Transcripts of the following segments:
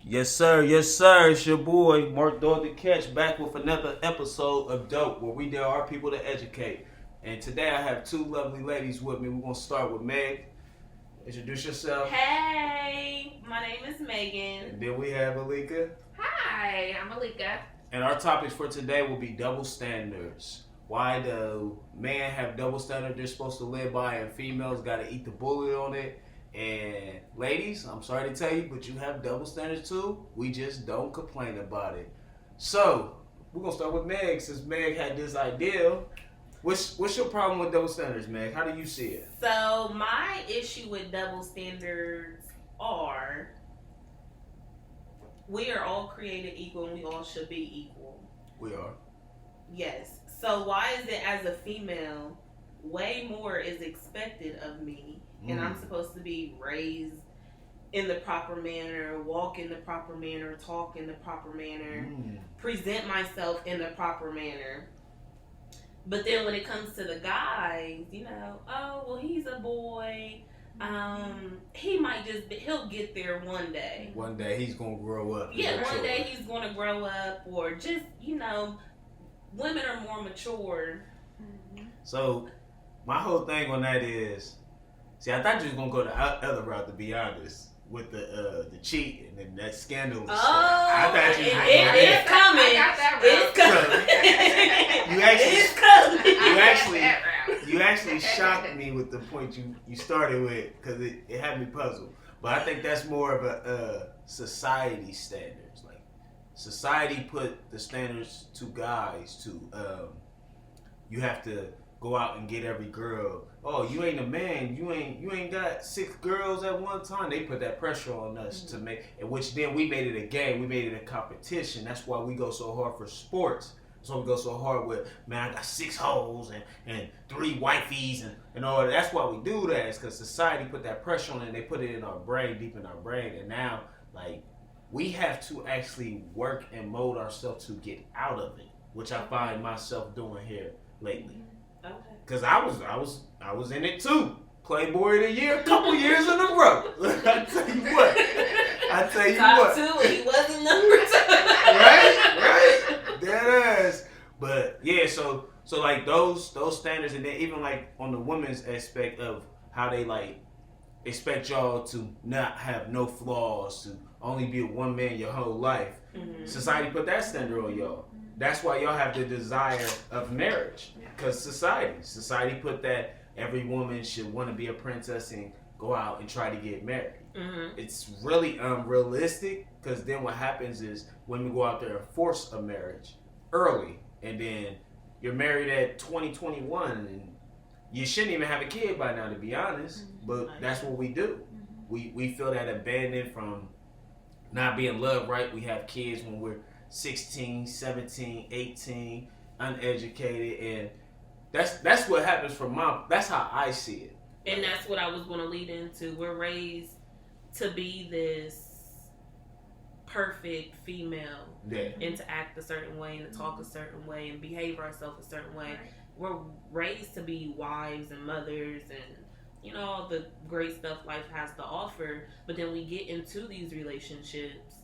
Yes, sir. Yes, sir. It's your boy, Mark Dog the Catch, back with another episode of Dope, where we dare our people to educate. And today I have two lovely ladies with me. We're going to start with Meg. Introduce yourself. Hey, my name is Megan. And then we have Alika. Hi, I'm Alika. And our topics for today will be double standards. Why do men have double standards they're supposed to live by, and females got to eat the bullet on it? And ladies, I'm sorry to tell you, but you have double standards too. We just don't complain about it. So we're gonna start with Meg, since Meg had this idea. What's your problem with double standards, Meg? How do you see it? So my issue with double standards are we are all created equal and we all should be equal. We are. Yes. So why is it as a female, way more is expected of me, and I'm supposed to be raised in the proper manner, walk in the proper manner, talk in the proper manner, present myself in the proper manner. But then when it comes to the guys, oh, well, he's a boy. He might he'll get there one day. One day he's gonna grow up. Yeah, one day he's gonna grow up, or just, women are more mature. So my whole thing on that is, I thought you was gonna go the other route, to be honest, with the cheating and that scandalous stuff. I thought you was gonna go there. It's coming. I got that It's coming. You actually shocked me with the point you started with, because it had me puzzled. But I think that's more of a society standards. Like, society put the standards to guys to you have to go out and get every girl. Oh, you ain't a man. You ain't got 6 girls at one time. They put that pressure on us to make, and which then we made it a game. We made it a competition. That's why we go so hard for sports. That's why we go so hard with, man, I got 6 hoes and 3 wifeys and all that. That's why we do that. It's because society put that pressure on it, and they put it in our brain, deep in our brain. And now, like, we have to actually work and mold ourselves to get out of it, which I find myself doing here lately. Okay. Cause I was in it too. Playboy of the Year, a couple years in a row. I tell you Top what. 2, he wasn't number 2. Right. That ass. But yeah, so like those standards, and then even like on the women's aspect of how they like expect y'all to not have no flaws, to only be with one man your whole life. Mm-hmm. Society put that standard on y'all. That's why y'all have the desire of marriage. Because society put that every woman should want to be a princess and go out and try to get married. Mm-hmm. It's really unrealistic, because then what happens is women go out there and force a marriage early, and then you're married at 2021, and you shouldn't even have a kid by now, to be honest. But that's what we do. We feel that abandoned from not being loved right. We have kids when we're 16, 17, 18, uneducated, and that's what happens for mom. That's how I see it. And that's what I was going to lead into. We're raised to be this perfect female, and to act a certain way, and to talk a certain way, and behave ourselves a certain way. Right. We're raised to be wives and mothers, and all the great stuff life has to offer. But then we get into these relationships,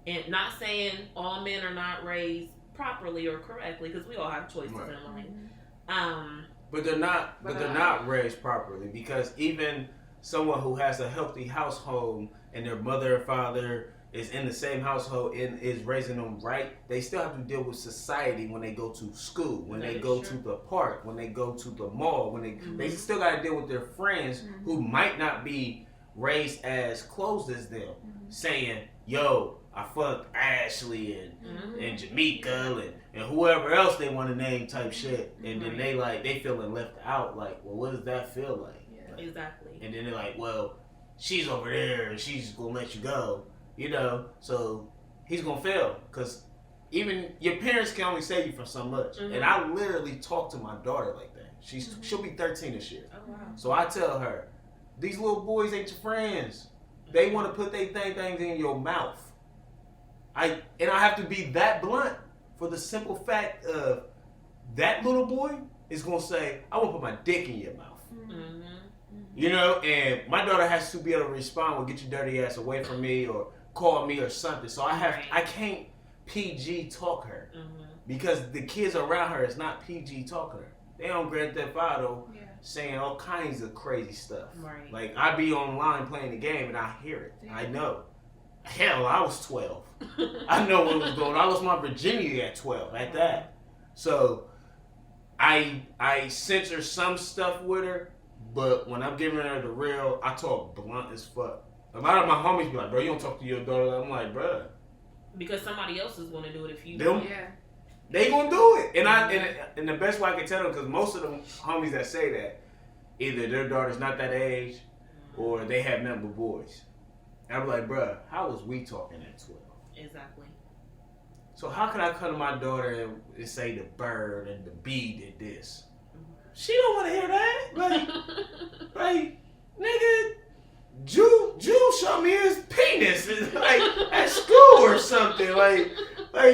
and not saying all men are not raised properly or correctly, because we all have choices in life. But they're not raised properly, because even someone who has a healthy household and their mother and father is in the same household and is raising them right, they still have to deal with society when they go to school, when they go to the park, when they go to the mall, when they still got to deal with their friends who might not be raised as close as them, saying, yo, I fucked Ashley and Jamaica and whoever else they want to name type shit. And then they feeling left out. Like, well, what does that feel like? Yeah. Exactly. And then they're like, well, she's over there and she's going to let you go. So he's going to fail. Because even your parents can only save you from so much. Mm-hmm. And I literally talk to my daughter like that. She'll be 13 this year. Oh, wow. So I tell her, these little boys ain't your friends. They want to put their things in your mouth. I have to be that blunt for the simple fact of that little boy is going to say, I want to put my dick in your mouth. Mm-hmm. And my daughter has to be able to respond with, get your dirty ass away from me, or call me or something. So Right. I can't PG talk her Mm-hmm. because the kids around her is not PG talking her. They on Grand Theft Auto Yeah. saying all kinds of crazy stuff. Right. Like I be online playing the game and I hear it. Yeah. I know. Hell, I was 12. I know what was going on. I lost my virginity at 12 at that. So I censor some stuff with her, but when I'm giving her the real, I talk blunt as fuck. A lot of my homies be like, bro, you don't talk to your daughter. I'm like, bro, Because somebody else is going to do it if you Them- don't. Yeah. they gonna do it. And the best way I can tell them, because most of the homies that say that, either their daughter's not that age or they have nothing but boys. And I'm like, bruh, how was we talking at 12? Exactly. So how can I come to my daughter and say the bird and the bee did this? She don't want to hear that. Like, nigga, Jew showed me his penis like at school or something. Like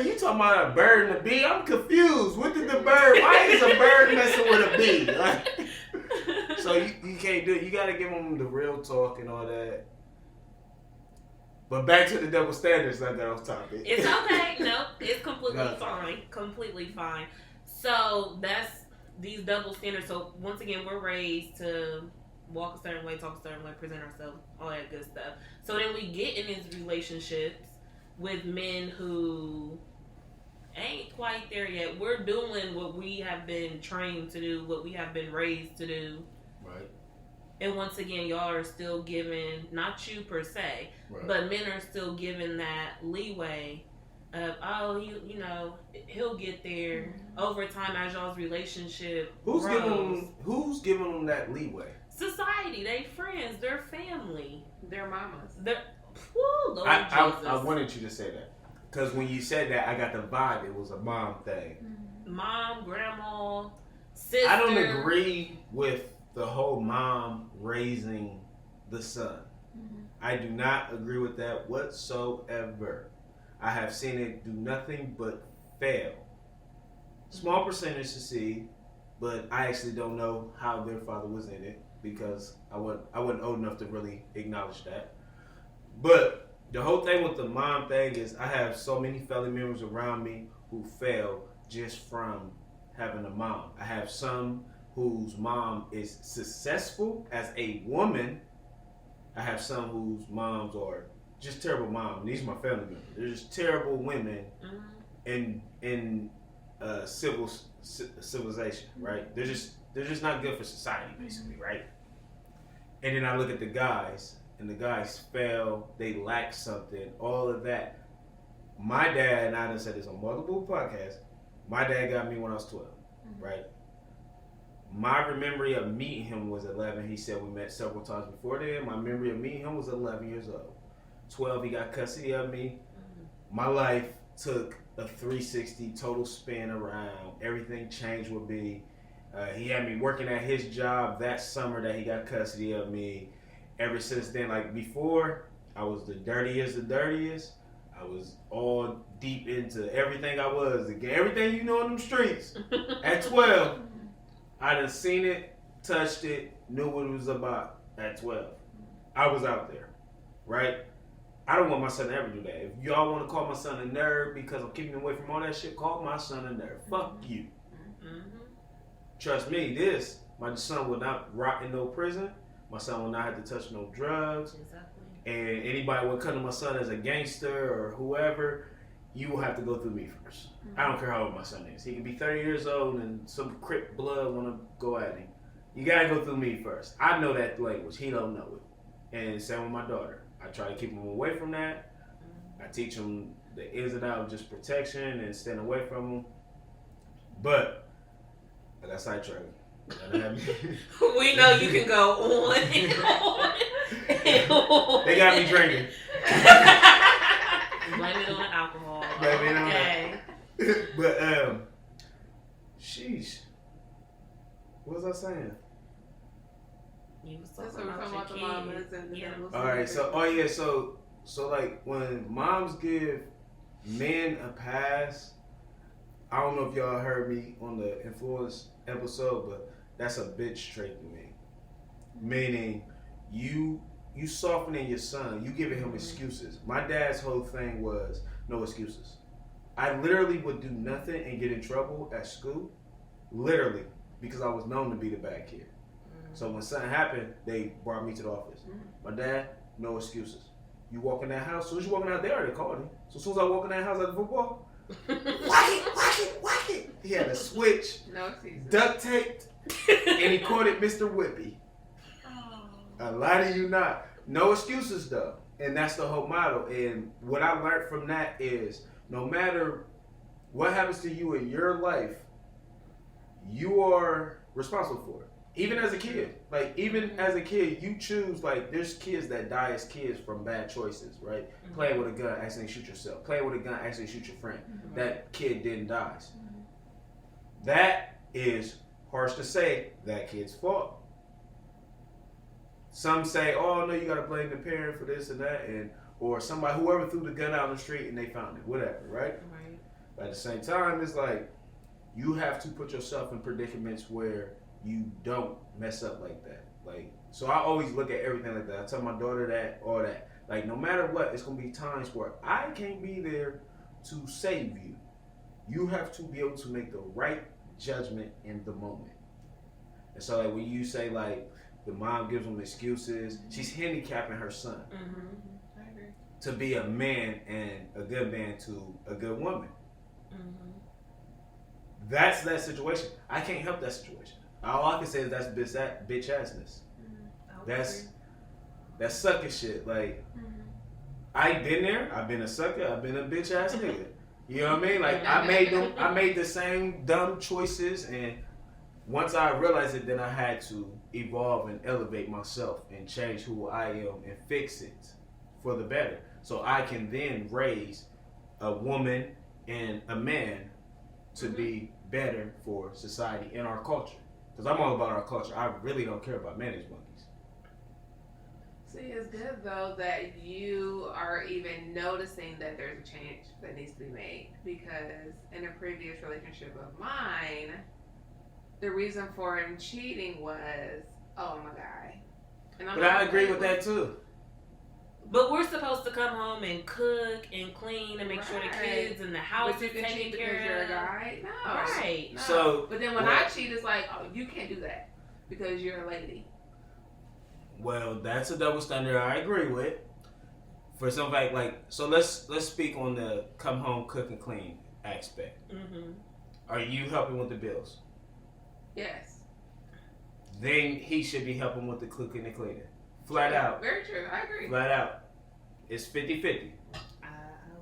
you talking about a bird and a bee? I'm confused. What did the bird? Why is a bird messing with a bee? Like, so you can't do it. You got to give them the real talk and all that. But back to the double standards, not that off topic. It's okay. No, it's completely No. fine. Completely fine. So that's these double standards. So once again, we're raised to walk a certain way, talk a certain way, present ourselves, all that good stuff. So then we get in these relationships with men who ain't quite there yet. We're doing what we have been trained to do, what we have been raised to do. Right. And once again, y'all are still given, not you per se, Right. but men are still given that leeway of, oh, you know, he'll get there over time as y'all's relationship Who's grows. giving them that leeway? Society, they friends, their family, Their mamas. their woo, Lord I Jesus. wanted you to say that because when you said that, I got the vibe. It was a mom thing. Mom, grandma, sister. I don't agree with the whole mom raising the son. I do not agree with that whatsoever. I have seen it do nothing but fail. Small percentage succeed, but I actually don't know how their father was in it because I wasn't old enough to really acknowledge that. But the whole thing with the mom thing is I have so many family members around me who fail just from having a mom. I have some whose mom is successful as a woman. I have some whose moms are just terrible moms. These are my family members. They're just terrible women in civilization, right? They're just not good for society, basically, right? And then I look at the guys, and the guys fail. They lack something. All of that. My dad, and I done said this on multiple podcasts. My dad got me when I was 12, right? My memory of meeting him was 11. He said we met several times before then. My memory of meeting him was 11 years old. 12, he got custody of me. My life took a 360 total spin around. Everything changed with me. He had me working at his job that summer that he got custody of me. Ever since then, like before, I was the dirtiest of dirtiest. I was all deep into everything I was. Again, everything you know in them streets. At 12, I done seen it, touched it, knew what it was about at 12. I was out there, right? I don't want my son to ever do that. If y'all want to call my son a nerd because I'm keeping him away from all that shit, call my son a nerd. Fuck you. Trust me, my son will not rot in no prison. My son will not have to touch no drugs. Exactly. And anybody will come to my son as a gangster or whoever, you will have to go through me first. I don't care how old my son is. He can be 30 years old and some Crip blood want to go at him. You got to go through me first. I know that language. He don't know it. And same with my daughter. I try to keep him away from that. I teach him the ins and outs of just protection and staying away from him. But I got sidetracked. We know you can go on and on and on. They got me drinking. Blame it on the alcohol. Blame it on Okay. But sheesh. What was I saying? You was That's talking what we're about talking your about the kids. mamas and the Yeah. double All right. standards. So like when moms give men a pass, I don't know if y'all heard me on the influence episode, but that's a bitch trait to me. Meaning you you softening your son. You giving him excuses. My dad's whole thing was no excuses. I literally would do nothing and get in trouble at school, literally, because I was known to be the bad kid. So when something happened, they brought me to the office. My dad, no excuses. You walk in that house, as soon as you walking out there, they called him. So as soon as I walk in that house after football, whack it. He had a switch, No excuses. duct taped, and he called it Mr. Whippy. A lot of you not. No excuses though. And that's the whole motto. And what I learned from that is no matter what happens to you in your life, you are responsible for it. Even as a kid. Like, even as a kid, you choose, like, there's kids that die as kids from bad choices, right? Playing with a gun, accidentally shoot yourself. Playing with a gun, accidentally shoot your friend. That kid didn't die. That is harsh to say, that kid's fault. Some say, oh, no, you got to blame the parent for this and that, and or somebody, whoever threw the gun out on the street and they found it, whatever, right? But at the same time, it's like, you have to put yourself in predicaments where you don't mess up like that. Like, so I always look at everything like that. I tell my daughter that, all that. Like, no matter what, it's going to be times where I can't be there to save you. You have to be able to make the right judgment in the moment. And so, like, when you say, like, the mom gives them excuses, she's handicapping her son I agree. to be a man and a good man to a good woman. That's that situation. I can't help that situation. All I can say is that's bitch assness. That's sucker shit. Like, I've been there. I've been a sucker. I've been a bitch ass nigga. You know what I mean? Like, I made the same dumb choices, and once I realized it, then I had to evolve and elevate myself and change who I am and fix it for the better. So I can then raise a woman and a man to be better for society and our culture. Because I'm all about our culture. I really don't care about managed monkeys. See, it's good though that you are even noticing that there's a change that needs to be made. Because in a previous relationship of mine, the reason for him cheating was, oh, I'm a guy. And But I agree with that too. But we're supposed to come home and cook and clean and make sure the kids and the house But you is can taken cheat because care you're a of. guy? No. Right. No. So, but then when well, I cheat, it's like, oh, you can't do that because you're a lady. Well, that's a double standard I agree with. For somebody like, so let's speak on the come home, cook and clean aspect. Are you helping with the bills? Yes. Then he should be helping with the cooking and cleaning. Flat out. Very true. I agree. Flat out. It's 50-50. I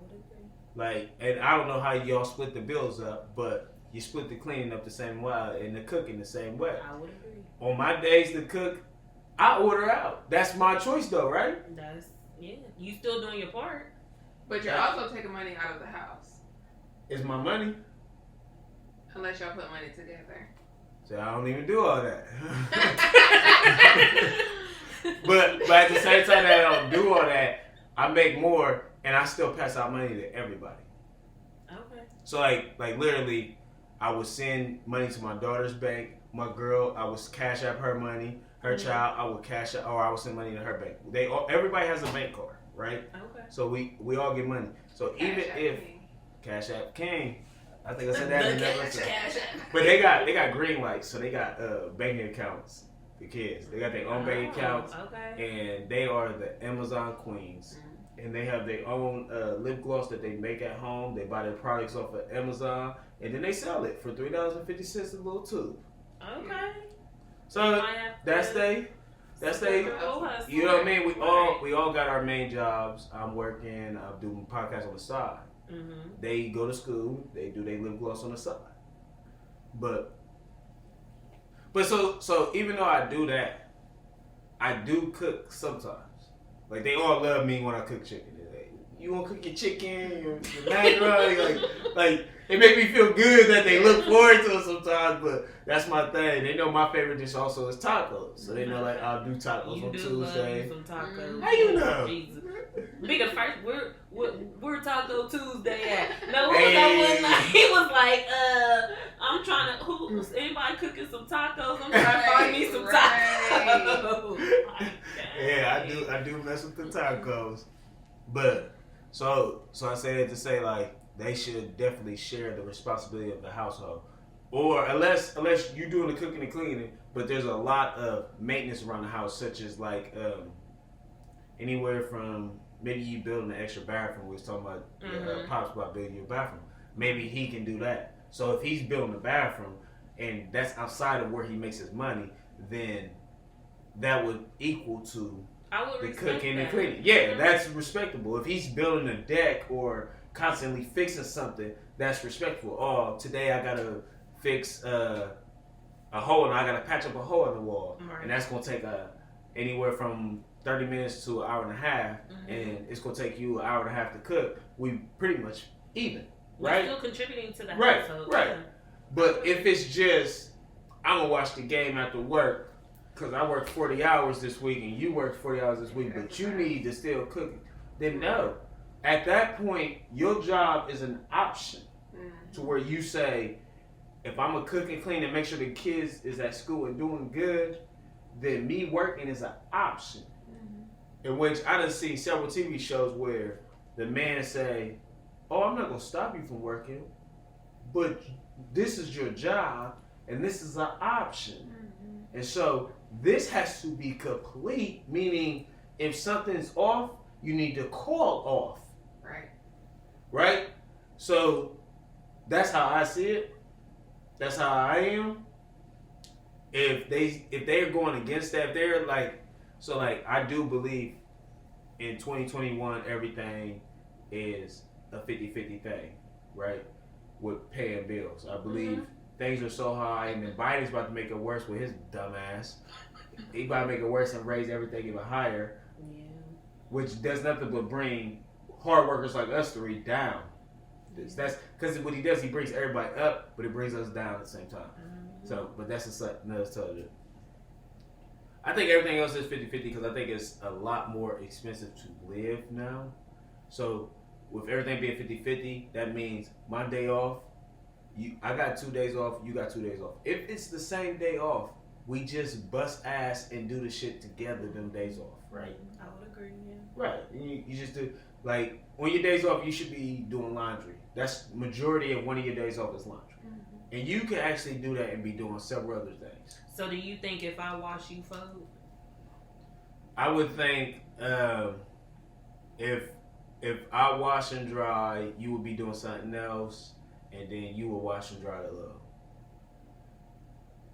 would agree. Like, and I don't know how y'all split the bills up, but you split the cleaning up the same way and the cooking the same way. I would agree. On my days to cook, I order out. That's my choice though, right? You still doing your part. But you're also taking money out of the house. It's my money. Unless y'all put money together. So I don't even do all that. But at the same time that I don't do all that, I make more and I still pass out money to everybody. Okay. So like literally, I would send money to my daughter's bank. My girl, I would cash out her money. Her child, I would cash out, or I would send money to her bank. Everybody has a bank card, right? Okay. So we all get money. So even if Cash App King, I think I said that in that episode. But they got green lights, so they got banking accounts. The kids, they got their own bank accounts, and they are the Amazon queens. And they have their own lip gloss that they make at home. They buy their products off of Amazon, and then they sell it for $3.50 a little tube. Okay. So that's they. You know what I mean? We all got our main jobs. I'm working. I'm doing podcasts on the side. They go to school. They do their lip gloss on the side. But so even though I do that, I do cook sometimes. Like, they all love me when I cook chicken. They're like, you want to cook your chicken, your macaroni? like, it make me feel good that they look forward to it sometimes, but that's my thing. They know my favorite dish also is tacos. So they know, like, I'll do tacos on Tuesday. Some tacos. How you know? Jesus. Be the first. Where Taco Tuesday at? No, who was that one night? He was like, I'm trying to. Who's anybody cooking some tacos? I'm trying to find me some tacos. Like, Yeah, I do mess with the tacos. But so I say it to say like they should definitely share the responsibility of the household. Or unless you're doing the cooking and cleaning, but there's a lot of maintenance around the house, such as like anywhere from maybe you building an extra bathroom. We was talking about Pops about building your bathroom. Maybe he can do that. So if he's building a bathroom and that's outside of where he makes his money, then that would equal to the cooking and cleaning. Yeah, that's respectable. If he's building a deck or constantly fixing something, that's respectful. Oh, today I gotta fix a hole and I gotta patch up a hole in the wall, and that's gonna take anywhere from 30 minutes to an hour and a half, and it's gonna take you an hour and a half to cook. We pretty much even, right? We're still contributing to the household. Right. But if it's just I'm gonna watch the game after work because I worked 40 hours this week and you worked 40 hours this week, but you need to still cook, then no. At that point, your job is an option to where you say, if I'm gonna cook and clean and make sure the kids is at school and doing good, then me working is an option. In which I done seen several TV shows where the man say, oh, I'm not gonna stop you from working, but this is your job and this is an option. And so this has to be complete, meaning if something's off, you need to call off. Right? So that's how I see it. That's how I am. If they're going against that, if they're like, so like I do believe in 2021 everything is a 50-50 thing, right? With paying bills. I believe things are so high and then Biden's about to make it worse with his dumb ass. He about to make it worse and raise everything even higher. Yeah. Which does nothing but bring hard workers like us three down. That's because what he does, he brings everybody up, but it brings us down at the same time. So, but that's another subject. I think everything else is 50-50 because I think it's a lot more expensive to live now. So, with everything being 50-50, that means my day off, I got 2 days off, you got 2 days off. If it's the same day off, we just bust ass and do the shit together them days off, right? I would agree, yeah. Right. You just do, like, on your days off, you should be doing laundry. That's majority of one of your days off is laundry. And you can actually do that and be doing several other things. So do you think if I wash, you fold? I would think if I wash and dry, you would be doing something else, and then you will wash and dry the load.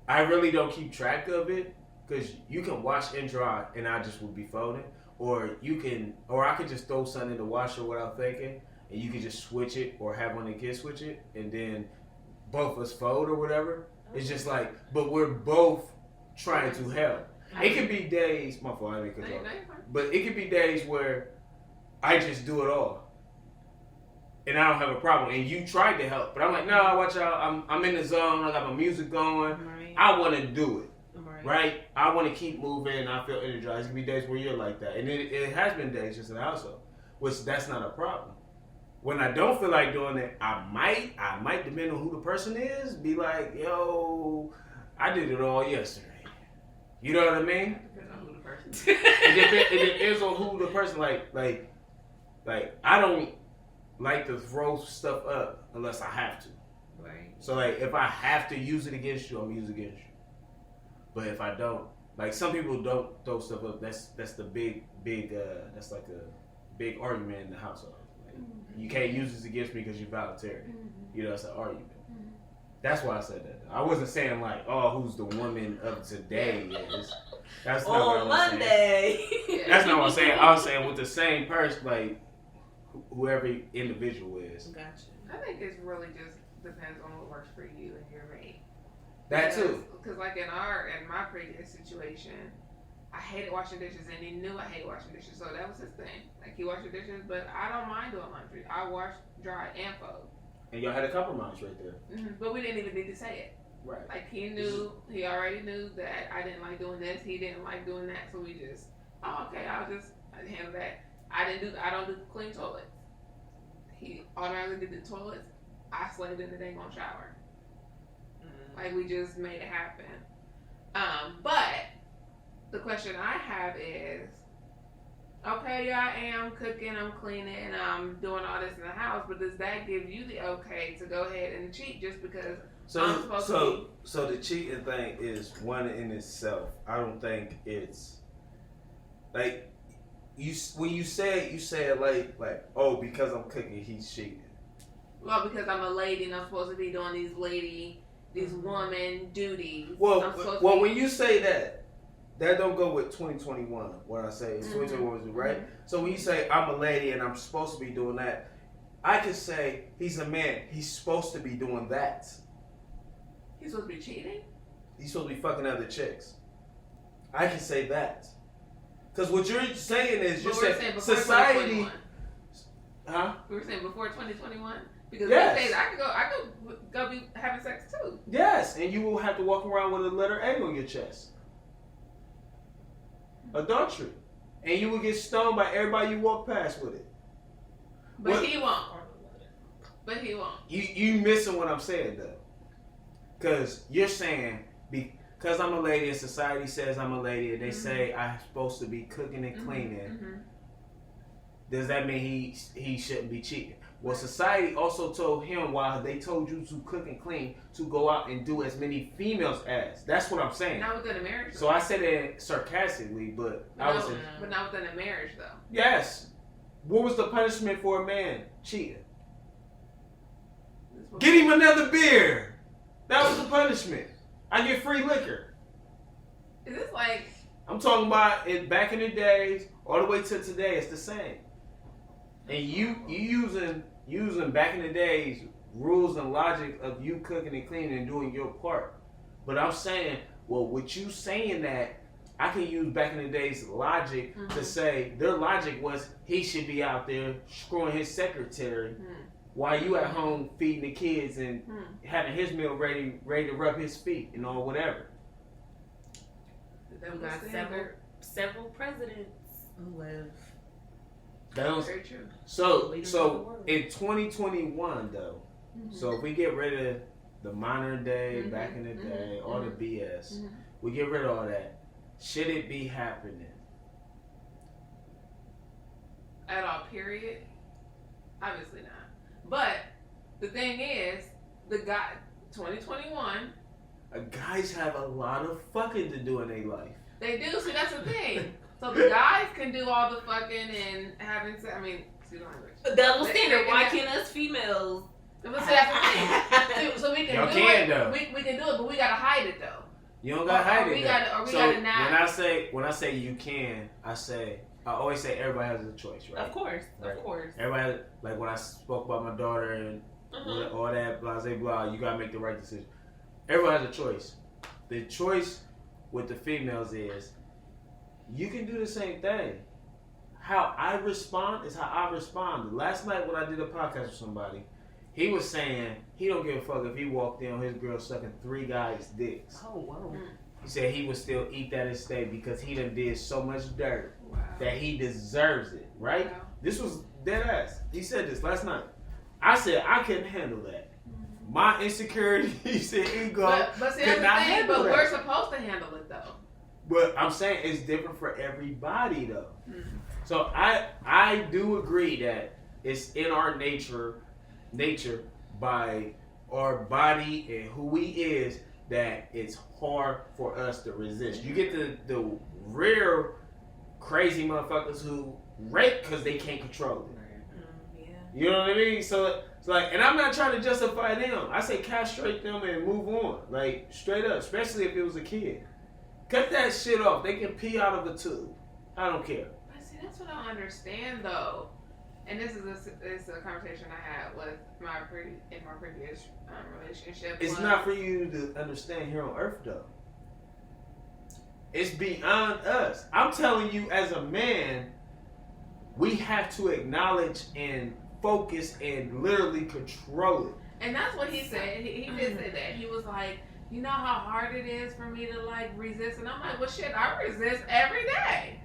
I really don't keep track of it because you can wash and dry, and I just would be folding, or I could just throw something in the washer without thinking, and you could just switch it, or have one of the kids switch it, and then both of us fold or whatever. It's just like, but we're both trying to help. It could be days, my fault, I didn't cut you off. But it could be days where I just do it all. And I don't have a problem. And you tried to help. But I'm like, no, watch out. I'm in the zone. I got my music going. Right. I want to do it. Right? I want to keep moving. I feel energized. It could be days where you're like that. And it has been days just in the household. Which that's not a problem. When I don't feel like doing it, I might, depend on who the person is, be like, yo, I did it all yesterday. You know what I mean? Depends on who the person is. It depends on who the person, like, I don't like to throw stuff up unless I have to. Right. So, like, if I have to use it against you, I'm going to use it against you. But if I don't, like, some people don't throw stuff up. That's the big, that's like a big argument in the household. You can't use this against me because you're voluntary. You know, it's an argument. That's why I said that. I wasn't saying like, oh, who's the woman of today is. That's not what I was Monday. saying. That's not what I'm saying. I was saying with the same person, like whoever individual is. Gotcha. I think it really just depends on what works for you and your mate. That too. Because like in my previous situation, I hated washing dishes, and he knew I hated washing dishes, so that was his thing. Like, he washed the dishes, but I don't mind doing laundry. I wash, dry, and fold. And y'all had a compromise right there. But we didn't even need to say it. Right. Like, he already knew that I didn't like doing this, he didn't like doing that, so we just, okay, I handle that. I don't do clean toilets. He automatically did the toilets. I slaved in the dang on shower. Like, we just made it happen. But the question I have is, okay, yeah, I am cooking, I'm cleaning, I'm doing all this in the house, but does that give you the okay to go ahead and cheat just because I'm supposed to So the cheating thing is one in itself. I don't think it's like you when you say it like oh, because I'm cooking he's cheating. Well, because I'm a lady and I'm supposed to be doing these woman duties. Well, I'm supposed well, to be, when you say that don't go with 2021. What I say is 2021, right? Mm-hmm. So when you say I'm a lady and I'm supposed to be doing that, I could say he's a man. He's supposed to be doing that. he's supposed to be cheating? He's supposed to be fucking other chicks. I can say that. Because what you're saying is you're saying society. Huh? We were saying before 2021? Because Yes. these days I could go be having sex too. Yes, and you will have to walk around with a letter A on your chest. Adultery. And you will get stoned by everybody you walk past with it. But What? he won't. But he won't. You missing what I'm saying though. Because you're saying because I'm a lady and society says I'm a lady and they say I'm supposed to be cooking and cleaning, Mm-hmm. does that mean he shouldn't be cheating? Well, society also told him while they told you to cook and clean to go out and do as many females as. That's what I'm saying. Not within a marriage. So I said it sarcastically, but I was but not within a marriage though. yes. What was the punishment for a man cheating? Get him another beer. That was the punishment. I get free liquor. Is this like? I'm talking about it back in the days, all the way to today. It's the same. And you using back in the days rules and logic of you cooking and cleaning and doing your part. But I'm saying, well, with you saying that, I can use back in the days logic to say their logic was he should be out there screwing his secretary while you at home feeding the kids and having his meal ready to rub his feet and all whatever. We got several presidents who have. That was, very true. so in 2021 though, so if we get rid of the modern day, back in the day, all the BS, we get rid of all that. Should it be happening? At all, period. Obviously not. But the thing is, the guy 2021. Guys have a lot of fucking to do in their life. They do. See, that's the thing. So the guys can do all the fucking and having sex. I mean, excuse my language. Double standard. Why can't us females? But see, that's the thing. So we can Y'all do can, it. though. We can do it, but we gotta hide it though. You don't gotta hide it. We though. gotta So not. when I say you can, I always say everybody has a choice, right? Of course, Right. of course. Everybody, like when I spoke about my daughter and all that blah blah blah, you gotta make the right decision. Everybody has a choice. The choice with the females is you can do the same thing. How I respond is how I respond. Last night when I did a podcast with somebody, he was saying he don't give a fuck if he walked in on his girl sucking 3 guys' dicks. Oh whoa. He said he would still eat that and stay because he done did so much dirt Wow. that he deserves it, right? Wow. This was dead ass. He said this last night. I said I couldn't handle that. My insecurities and ego But see, could that's not the thing. handle But that. we're supposed to handle it though. But I'm saying it's different for everybody though. So I do agree that it's in our nature by our body and who we is that it's hard for us to resist. You get the real crazy motherfuckers who rape because they can't control it. Yeah. You know what I mean? So it's like, and I'm not trying to justify them. I say castrate them and move on, like straight up. Especially if it was a kid. Cut that shit off. They can pee out of a tube. I don't care. But see, that's what I don't understand though. And this is a conversation I had with my previous relationship. It's not for you to understand here on Earth though. It's beyond us. I'm telling you, as a man, we have to acknowledge and focus and literally control it. And that's what he said. He did say that. He was like, you know how hard it is for me to like resist? And I'm like, well shit, I resist every day.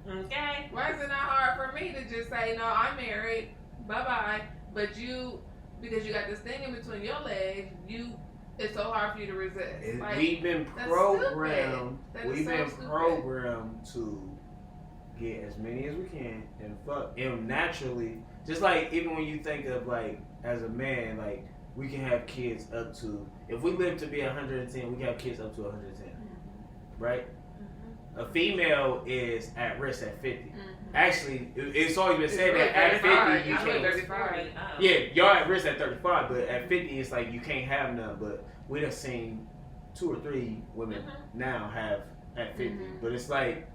Okay. Why is it not hard for me to just say, no, I'm married, bye-bye. But you, because you got this thing in between your legs, you it's so hard for you to resist. Like, we've been that's programmed. stupid. That is We've so been stupid. programmed to get as many as we can and fuck. And naturally, just like even when you think of like as a man, like we can have kids up to, if we live to be 110, we can have kids up to 110, right? A female is at risk at 50. Actually, it's always been said that at 50 you can't. 35. Yeah, y'all at risk at 35, but at 50 it's like you can't have none. But we done seen 2 or 3 women now have at 50, but it's like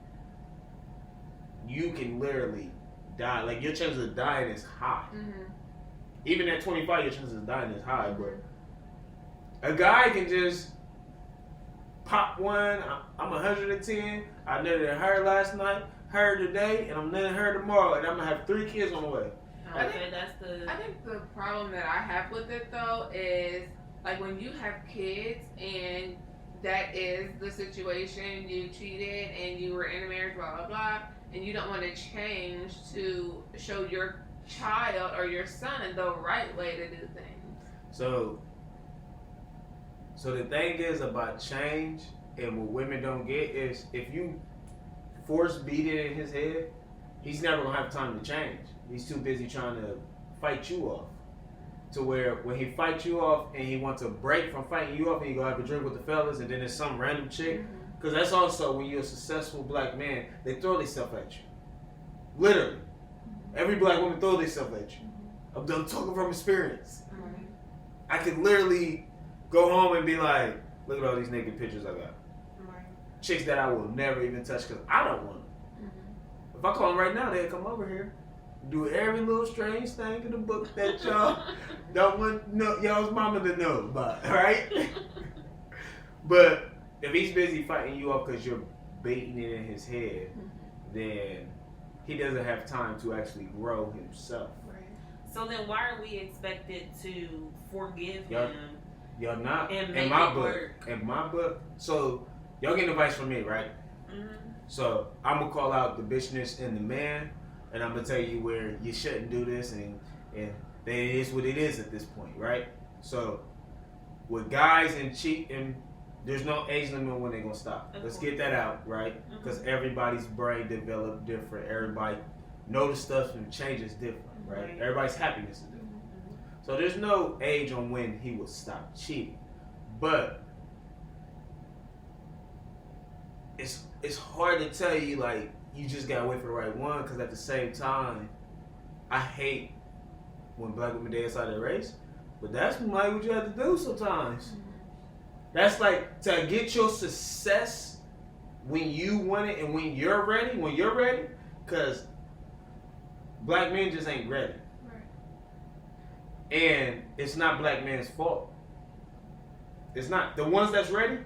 you can literally die. Like your chances of dying is high. Even at 25, your chances of dying is high. But a guy can just pop one. I'm 110. I nutted her last night, her today, and I'm nutting her tomorrow, and I'm gonna have 3 kids on the way. I think the problem that I have with it though is like when you have kids and that is the situation, you cheated and you were in a marriage, blah blah blah, and you don't want to change to show your child or your son the right way to do things. So the thing is about change, and what women don't get is if you force beat it in his head, he's never gonna have time to change. He's too busy trying to fight you off. To where when he fights you off and he wants a break from fighting you off and you go have a drink with the fellas and then there's some random chick, because that's also when you're a successful black man, they throw themselves at you. Literally. Every black woman throw themselves at you. I'm talking from experience. I could literally go home and be like, look at all these naked pictures I got. Chicks that I will never even touch because I don't want them. If I call them right now, they'll come over here, do every little strange thing in the book that y'all don't want y'all's mama to know about, right? But if he's busy fighting you off because you're baiting it in his head, then he doesn't have time to actually grow himself. So then why are we expected to forgive him? Y'all not. And in make my it book. work. In my book. So y'all getting advice from me, right? So I'm gonna call out the bitchness in the man, and I'm gonna tell you where you shouldn't do this, and it is what it is at this point, right? So with guys and cheating, there's no age limit when they're gonna stop. Let's get that out, right? Because everybody's brain developed different. Everybody notice stuff and changes different, right? Everybody's happiness is different. So there's no age on when he will stop cheating, but it's hard to tell you like you just gotta wait for the right one, because at the same time, I hate when black women dance out of the race, but that's like what you have to do sometimes. That's like to get your success when you want it and when you're ready, because black men just ain't ready. And it's not black men's fault. It's not. The ones that's ready,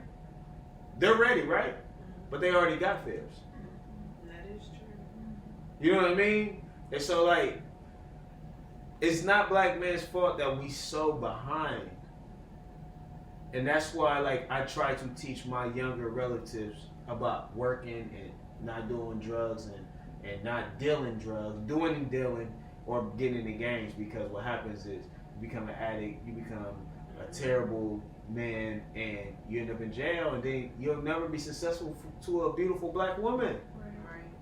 they're ready, right? But they already got theirs. That is true. You know what I mean? And so like, it's not black men's fault that we so behind. And that's why like I try to teach my younger relatives about working and not doing drugs and not dealing drugs, doing or getting into games, because what happens is you become an addict, you become a terrible man, and you end up in jail, and then you'll never be successful to a beautiful black woman.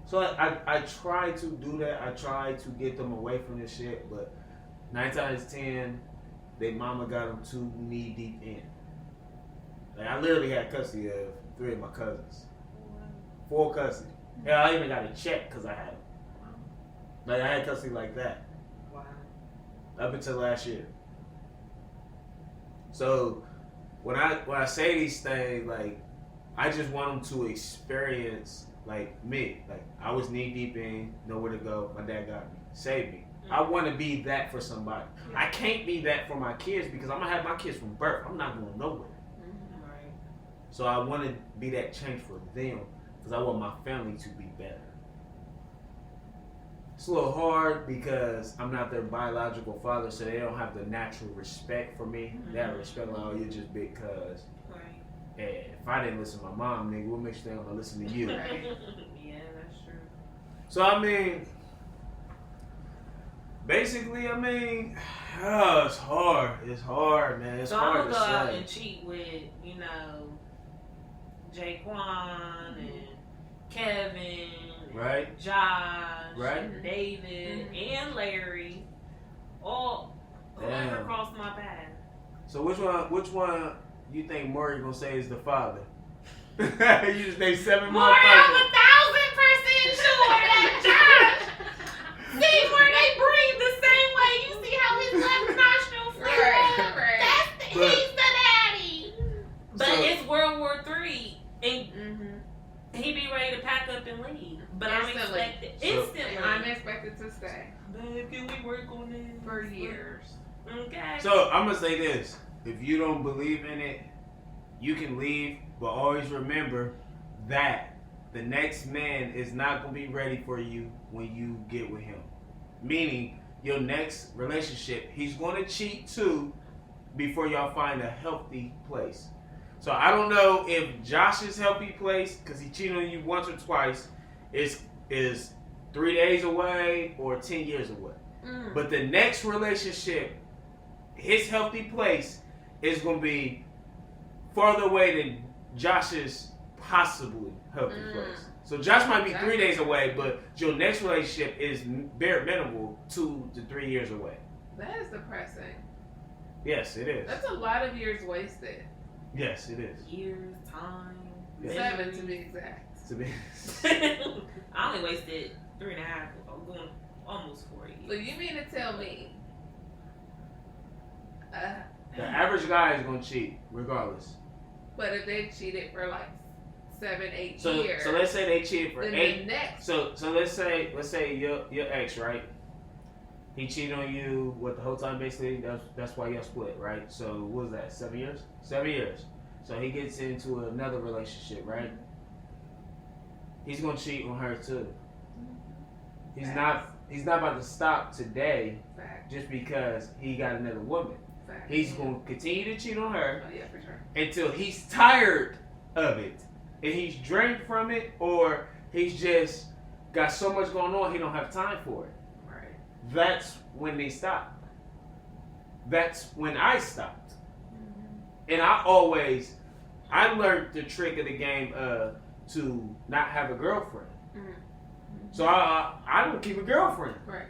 So I try to do that. I try to get them away from this shit, but 9 times 10, their mama got them too knee deep in. Like I literally had custody of 3 of my cousins, 4 custody. Yeah, I even got a check because I had them. Like I had custody like that. Wow. Up until last year. So when I say these things, like I just want them to experience like me. Like I was knee deep in, nowhere to go. My dad got me, saved me. I want to be that for somebody. I can't be that for my kids because I'm gonna have my kids from birth. I'm not going nowhere. So I want to be that change for them because I want my family to be better. It's a little hard because I'm not their biological father, so they don't have the natural respect for me. They have respect like, oh, you're just big cuz. And if I didn't listen to my mom, nigga, what makes you think I'm gonna listen to you? Yeah, that's true. So I mean, basically, I mean, it's hard. It's hard, man. It's So I'm hard gonna go out to and say. cheat with, Jaquan and Kevin, and Right? Josh, Right? and David, Mhm. and Larry, all whoever Damn. crossed my path. So which one you think Maury gonna say is the father? You just named 7 More, I'm motherfuckers. 1,000% sure that Josh. See where they breathe the same way. You see how his left nostril flares Right, up? right. He's the daddy. But So- it's World War III, and Mm-hmm. he be ready to pack up and leave. But I'm Instantly. expected So- instantly. I'm expected to stay Babe, can we work on this for years. Okay. So I'm gonna say this: if you don't believe in it, you can leave, but always remember that the next man is not gonna be ready for you when you get with him. Meaning, your next relationship, he's gonna cheat too before y'all find a healthy place. So I don't know if Josh's healthy place, because he cheated on you once or twice, is 3 days away or 10 years away. Mm. But the next relationship, his healthy place is going to be farther away than Josh's possibly healthy place. So Josh might be 3 days away, but your next relationship is bare minimal 2 to 3 years away. That is depressing. Yes, it is. That's a lot of years wasted. Yes, it is. Years, time, Yeah. 7 to be exact. To be. I only wasted 3.5. I'm going almost 4 years. So you mean to tell me? The average guy is going to cheat regardless. But if they cheated for like 7, 8 So years, so let's say they cheated for then 8. the next. So let's say your ex, right? He cheated on you the whole time basically. That's why y'all split, right? So what was that? 7 years? 7 years. So he gets into another relationship, right? He's gonna cheat on her too. He's not about to stop today Fact. just because he got another woman. Fact. He's gonna continue to cheat on her Oh yeah, for sure. until he's tired of it and he's drained from it, or he's just got so much going on he don't have time for it. Right. That's when they stop. That's when I stopped. And I learned the trick of the game to not have a girlfriend. So I don't keep a girlfriend. Right.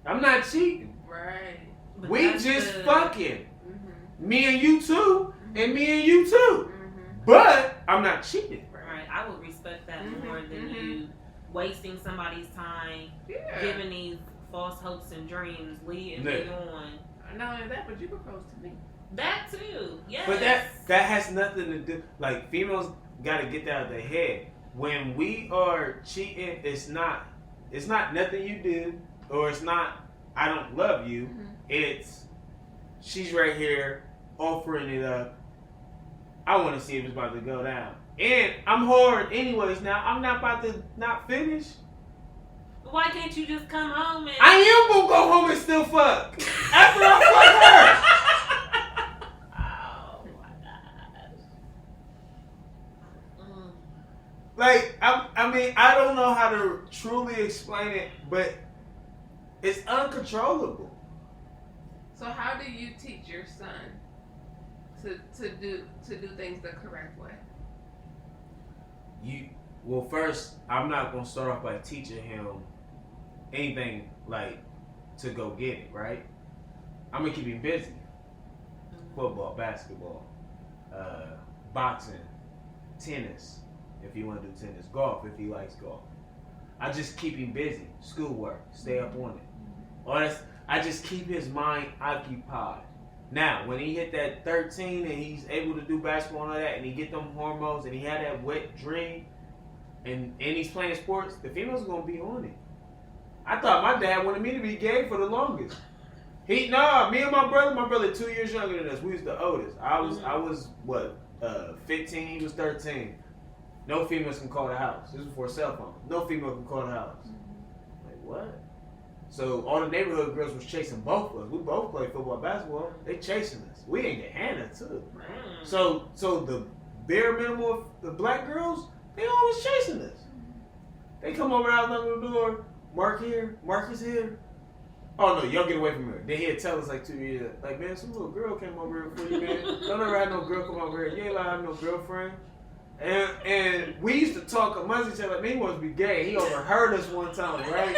I'm not cheating. Right. But We that's just the- fucking. Mm-hmm. Me and you too, and me and you too. Mm-hmm. But I'm not cheating. Right. I would respect that Mhm, more than mhm. you wasting somebody's time, Yeah. giving these false hopes and dreams, leading Yeah. me on. Not only that, but you proposed to me. That too. Yes. But that has nothing to do. Like, females got to get that out of their head. When we are cheating, it's not nothing you did, or it's not I don't love you. Mm-hmm. It's she's right here offering it up. I want to see if it's about to go down, and I'm hard anyways. Now I'm not about to not finish. Why can't you just come home and? I am gonna go home and still fuck after I fuck her. Oh my gosh. Like, I mean, I don't know how to truly explain it, but it's uncontrollable. So how do you teach your son to do things the correct way? Well, first, I'm not gonna start off by teaching him anything like to go get it, right? I'm gonna keep him busy. Football, basketball, boxing, tennis, if he want to do tennis, golf, if he likes golf. I just keep him busy. Schoolwork, stay up on it. I just keep his mind occupied. Now, when he hit that 13 and he's able to do basketball and all that, and he get them hormones and he had that wet dream, and he's playing sports, the females are gonna be on it. I thought my dad wanted me to be gay for the longest. Me and my brother 2 years younger than us. We was the oldest. I was 15, he was 13. No females can call the house. This was before cell phone. No female can call the house. Like, what? So all the neighborhood girls was chasing both of us. We both played football, basketball. They chasing us. We didn't get Hannah too. So the bare minimum of the black girls, they always chasing us. They come over out knocking on the door. Mark here. Mark is here. Oh no, y'all get away from her. Then he'd tell us like 2 years, like, man, some little girl came over here for you, man. Don't ever have no girl come over here. You ain't allowed to have no girlfriend. And we used to talk amongst each other, like, man, he wants to be gay. He overheard us one time, right?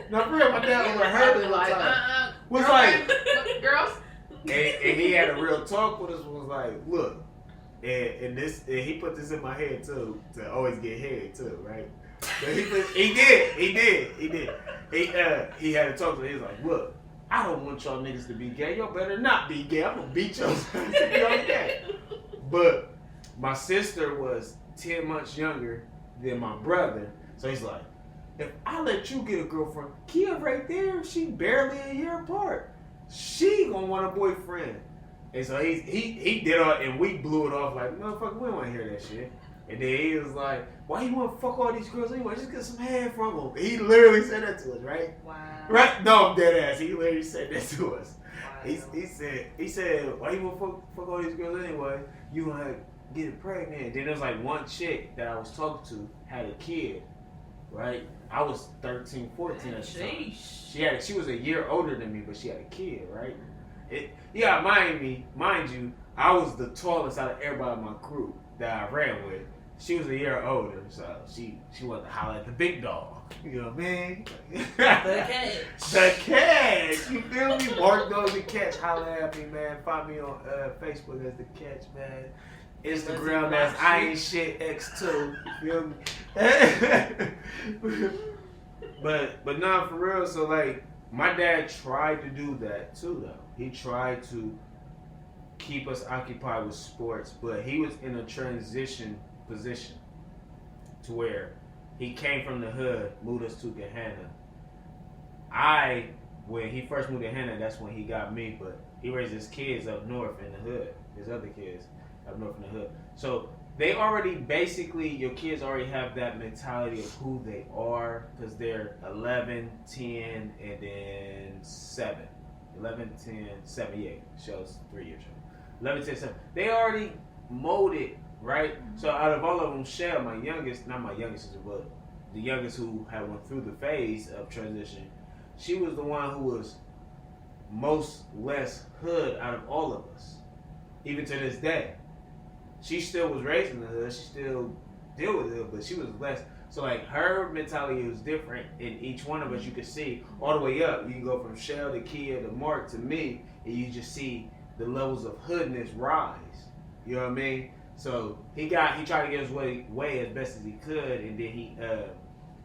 Now, for real, my dad overheard us one time. Was like, girls. And he had a real talk with us. Was like, look, and he put this in my head too, to always get head too, right? But he did. He had to talk to me. He was like, look, I don't want y'all niggas to be gay. Y'all better not be gay. I'm gonna beat y'all to be gay. But my sister was 10 months younger than my brother. So he's like, if I let you get a girlfriend, Kia right there, she barely a year apart. She gonna want a boyfriend. And so he did all, and we blew it off like, motherfucker, we don't want to hear that shit. And then he was like, why you want to fuck all these girls anyway? Just get some head from them. He literally said that to us, right? Wow. Right? No, I'm dead ass. He literally said that to us. Wow. He said, why you want to fuck all these girls anyway? You gonna get it pregnant. Then there was like one chick that I was talking to had a kid, right? I was 13, 14 at the time. She was a year older than me, but she had a kid, right? Mind you, I was the tallest out of everybody in my crew that I ran with. She was a year older, so she wanted to holler at the big dog. You know what I mean? The catch. You feel me? Mark Dog the Catch. Holler at me, man. Find me on Facebook as the Catch, man. Instagram, that's I Ain't Shit X2. You feel me? but nah, for real. So like, my dad tried to do that too, though. He tried to keep us occupied with sports, but he was in a transition position to where he came from the hood, moved us to Gahanna. When he first moved to Gahanna, that's when he got me, but he raised his kids up north in the hood, his other kids up north in the hood. So they already, basically, your kids already have that mentality of who they are, because they're 11, 10, and then 7. 11, 10, 7, yeah, Shell's 3 years old. 11, 10, 7. They already molded, right? So out of all of them, Shell, not my youngest sister, but the youngest who had went through the phase of transition, she was the one who was most less hood out of all of us, even to this day. She still was raised in the hood. She still deal with it, but she was less. So like, her mentality was different in each one of us. You could see all the way up. You can go from Shell to Kia to Mark to me, and you just see the levels of hoodness rise. You know what I mean? So he tried to get his way as best as he could, and then he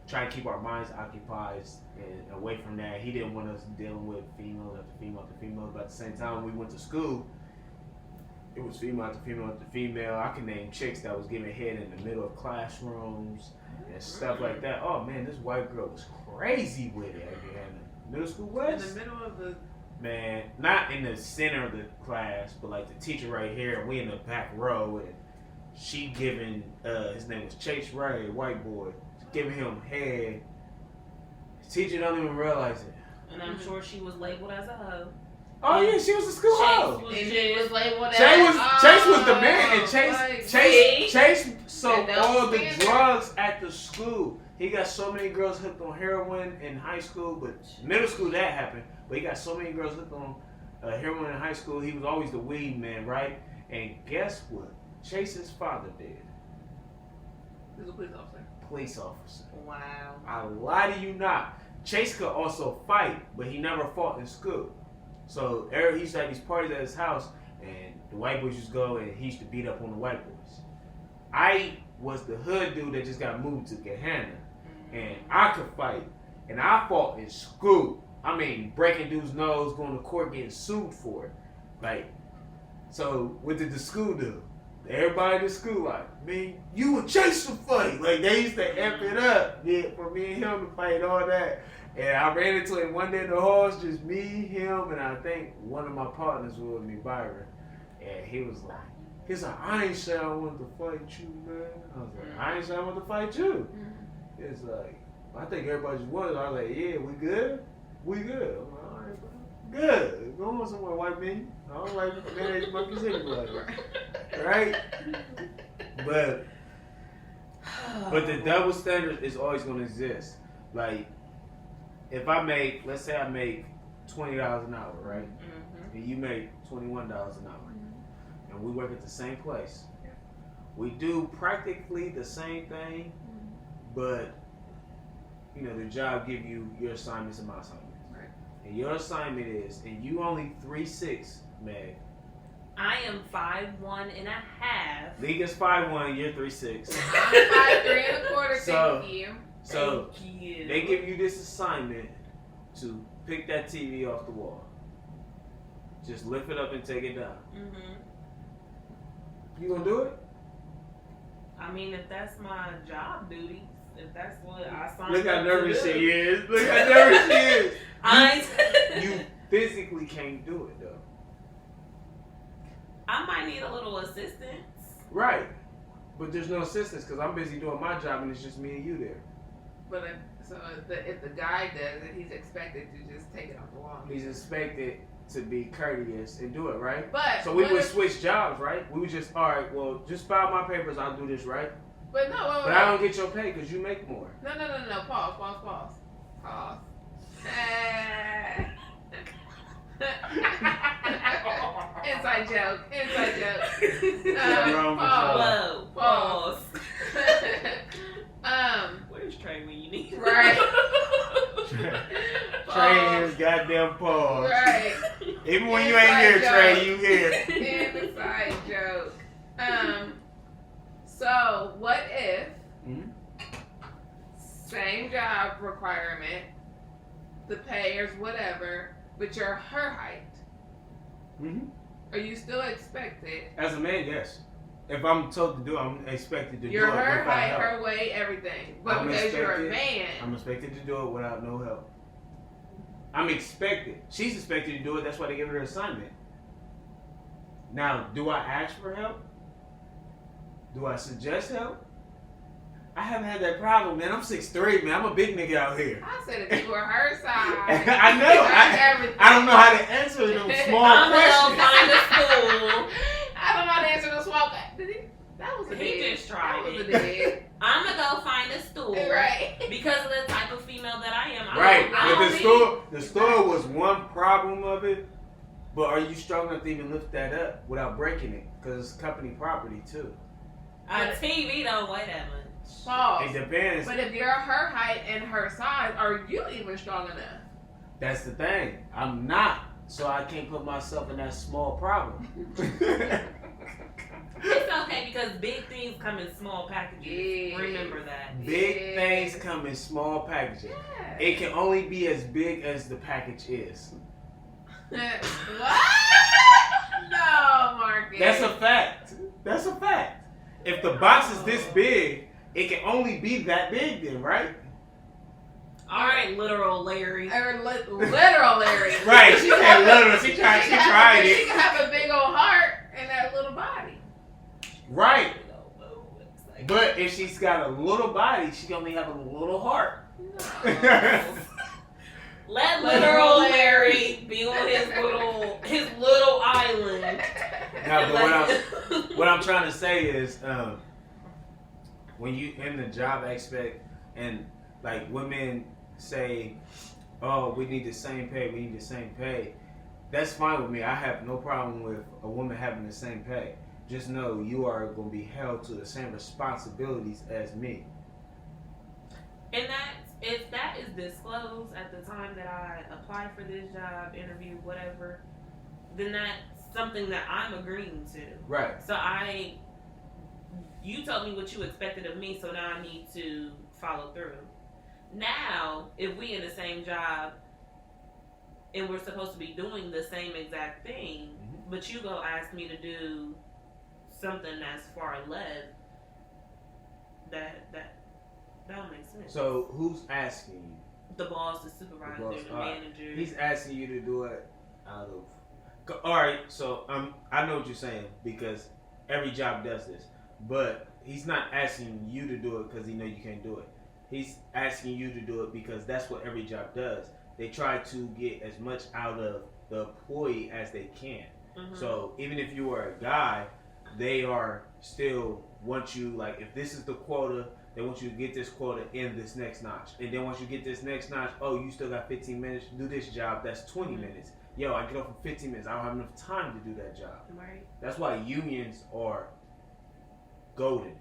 tried to keep our minds occupied and away from that. He didn't want us dealing with female after female after female. But at the same time, when we went to school, it was female after female after female. I can name chicks that was giving head in the middle of classrooms and stuff like that. Oh man, this white girl was crazy with it at middle school West. In the middle of the... Man, not in the center of the class, but like the teacher right here, and we in the back row, and she giving, his name was Chase Ray, white boy, giving him head. The teacher don't even realize it. And I'm sure she was labeled as a hoe. Oh yeah, she was a school hoe. And she was labeled as... Chase was the man, and Chase sold all the standard. drugs at the school. He got so many girls hooked on heroin in high school, but middle school that happened. But he got so many girls hooked on heroin in high school. He was always the weed man, right? And guess what? Chase's father did. He was a police officer. Police officer. Wow. I lie to you not. Chase could also fight, but he never fought in school. So he used to have these parties at his house, and the white boys used to go, and he used to beat up on the white boys. I was the hood dude that just got moved to Gahanna, and I could fight, and I fought in school. I mean, breaking dudes' nose, going to court, getting sued for it. Like, so what did the school do? Everybody in the school like, man, you would chase the fight. Like, they used to amp it up, yeah, for me and him to fight all that. And I ran into him one day in the halls, just me, him, and I think one of my partners was with me, Byron. And he was like, I ain't say I wanted to fight you, man. I was like, I ain't say I wanted to fight you. It's like, I think everybody just was. I was like, yeah, we good? We good. I'm like, all right, bro. Good. Go on somewhere, white man. I don't like manage monkeys anyway. Right? But the double standard is always going to exist. Like, if let's say I make $20 an hour, right? Mm-hmm. And you make $21 an hour, and we work at the same place. We do practically the same thing, but the job give you your assignments and my assignments. Right. And your assignment is, and you only 3'6", Meg. I am 5'1.5". League is 5'1", you're 3'6". I'm 5'3 1/4". So- Thank you. So Thank you. they give you this assignment to pick that TV off the wall. Just lift it up and take it down. Mm-hmm. You gonna do it? I mean, if that's my job duties, if that's what I signed Look how up nervous to she do. is. Look how nervous she is. You I physically can't do it though. might need a little assistance. Right. But there's no assistance because I'm busy doing my job and it's just me and you there. But if the guy does it, he's expected to just take it off the wall. He's expected to be courteous and do it, right? But So we what would if- switch jobs, right? We would just, all right, well, just file my papers, I'll do this, right? But no, wait, But I don't get your pay because you make more. No. Pause. Inside joke. Wrong with Pause. Whoa. Pause. Um, Where's Trey when you need him? Right. Trey is goddamn pause. Right. Even when you ain't here, Inside Trey, joke. you here. Inside joke. So what if Mhm. same job requirement, the pay is whatever, but you're her height? Mhm. Are you still expected? As a man, yes. If I'm told to do it, I'm expected to You're do it her without height, help. her weight, everything. But I'm because you're a expected- man, I'm expected to do it without no help. I'm expected. She's expected to do it. That's why they give her an assignment. Now, do I ask for help? Do I suggest help? I haven't had that problem, man. I'm 6'3", man. I'm a big nigga out here. I said if you were her size, I know. I don't know how to answer them small I'm gonna questions. find a school. I don't know how to answer the small. Did he? That was a He dig. just tried That was it. a dig. I'm gonna go find a stool. Right. Because of the type of female that I am. Right, I but don't the store was one problem of it. But are you strong enough to even lift that up without breaking it? Because it's company property too. A TV don't weigh that much. Pause. It depends. But if you're her height and her size, are you even strong enough? That's the thing. I'm not, so I can't put myself in that small problem. It's okay because big things come in small packages. Yeah. Remember that. Big things come in small packaging. Yeah. It can only be as big as the package is. What? No, Marcus. That's a fact. That's a fact. If the box is this big, it can only be that big then, right? All right, literal Larry. Literal Larry. Right, she said little. She tried She it. can have a big old heart and that little body. Right. But if she's got a little body, she can only have a little heart. No. Let literal Larry be on his little island. Now, but what I'm trying to say is, when you in the job aspect and like women say, "Oh, we need the same pay. We need the same pay." That's fine with me. I have no problem with a woman having the same pay. Just know you are going to be held to the same responsibilities as me. And if that is disclosed at the time that I apply for this job, interview, whatever, then that's something that I'm agreeing to. Right. So you told me what you expected of me, so now I need to follow through. Now, if we in the same job and we're supposed to be doing the same exact thing, but you go ask me to do something that's far left, that don't make sense. So who's asking you? The boss, the supervisor, The boss, the alright. manager. He's asking you to do it out of. All right, so I know what you're saying because every job does this, but he's not asking you to do it because he know you can't do it. He's asking you to do it because that's what every job does. They try to get as much out of the employee as they can. Mm-hmm. So even if you are a guy, they are still want you, like, if this is the quota, they want you to get this quota in this next notch. And then once you get this next notch, oh, you still got 15 minutes to do this job. That's 20 minutes. Yo, I get off in 15 minutes. I don't have enough time to do that job. Right. That's why unions are golden.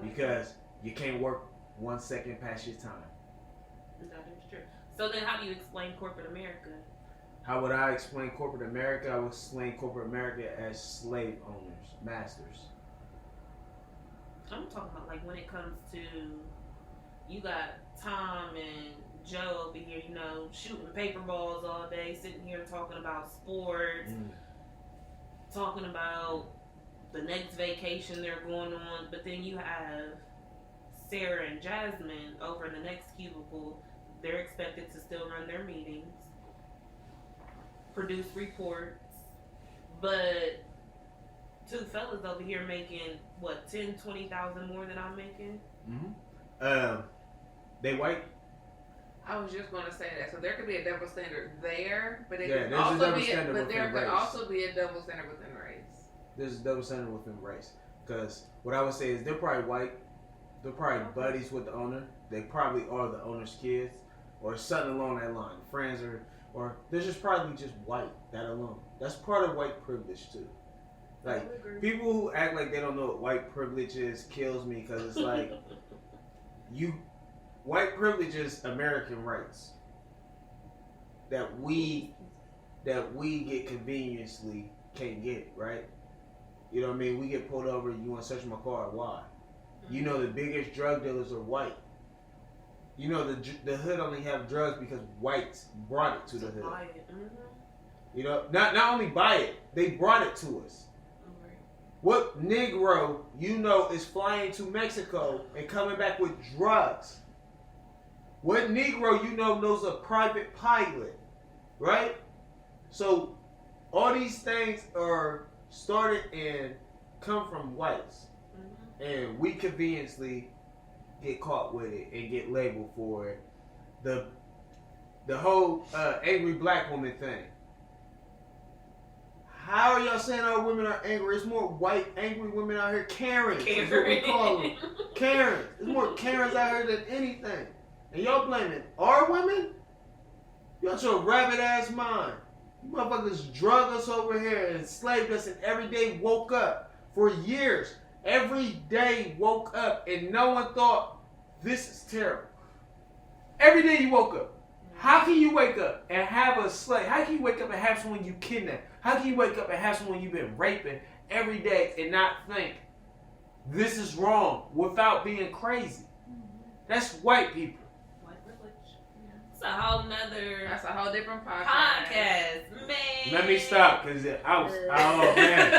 Because you can't work 1 second past your time. That is true. So then how do you explain corporate America? How would I explain corporate America? I would explain corporate America as slave owners, masters. I'm talking about like when it comes to, you got Tom and Joe over here, shooting paper balls all day, sitting here talking about sports, talking about the next vacation they're going on, but then you have Sarah and Jasmine over in the next cubicle. They're expected to still run their meetings, produce reports, but two fellas over here making what, 10,000-20,000 more than I'm making. They white. I was just going to say that. So there could be a double standard there, but it could there's a also double be standard but there within could race. also be a double standard within race. There's a double standard within race. Because what I would say is they're probably white. They're probably buddies with the owner. They probably are the owner's kids, or something along that line. Friends, or they're just probably just white. That alone. That's part of white privilege too. Like, people who act like they don't know what white privilege is kills me, because it's like white privilege is American rights that we get conveniently can't get, right? You know what I mean? We get pulled over, you want to search my car, why? You know the biggest drug dealers are white. You know the hood only have drugs because whites brought it to the hood. You know, not only buy it, they brought it to us. What Negro is flying to Mexico and coming back with drugs? What Negro knows a private pilot, right? So all these things are started and come from whites, and we conveniently get caught with it and get labeled for it. The whole angry black woman thing. How are y'all saying our women are angry? It's more white angry women out here. Karens is what we call them. Karens. There's more Karens out here than anything. And y'all blaming our women? You got your rabbit ass mind. You motherfuckers drug us over here and enslaved us, and every day woke up for years. Every day woke up and no one thought this is terrible. Every day you woke up. How can you wake up and have a slave? How can you wake up and have someone you kidnapped? How can you wake up and have someone you've been raping every day and not think this is wrong without being crazy? That's white people. White privilege. It's a whole nother. That's a whole different podcast, man. Let me stop, because oh man,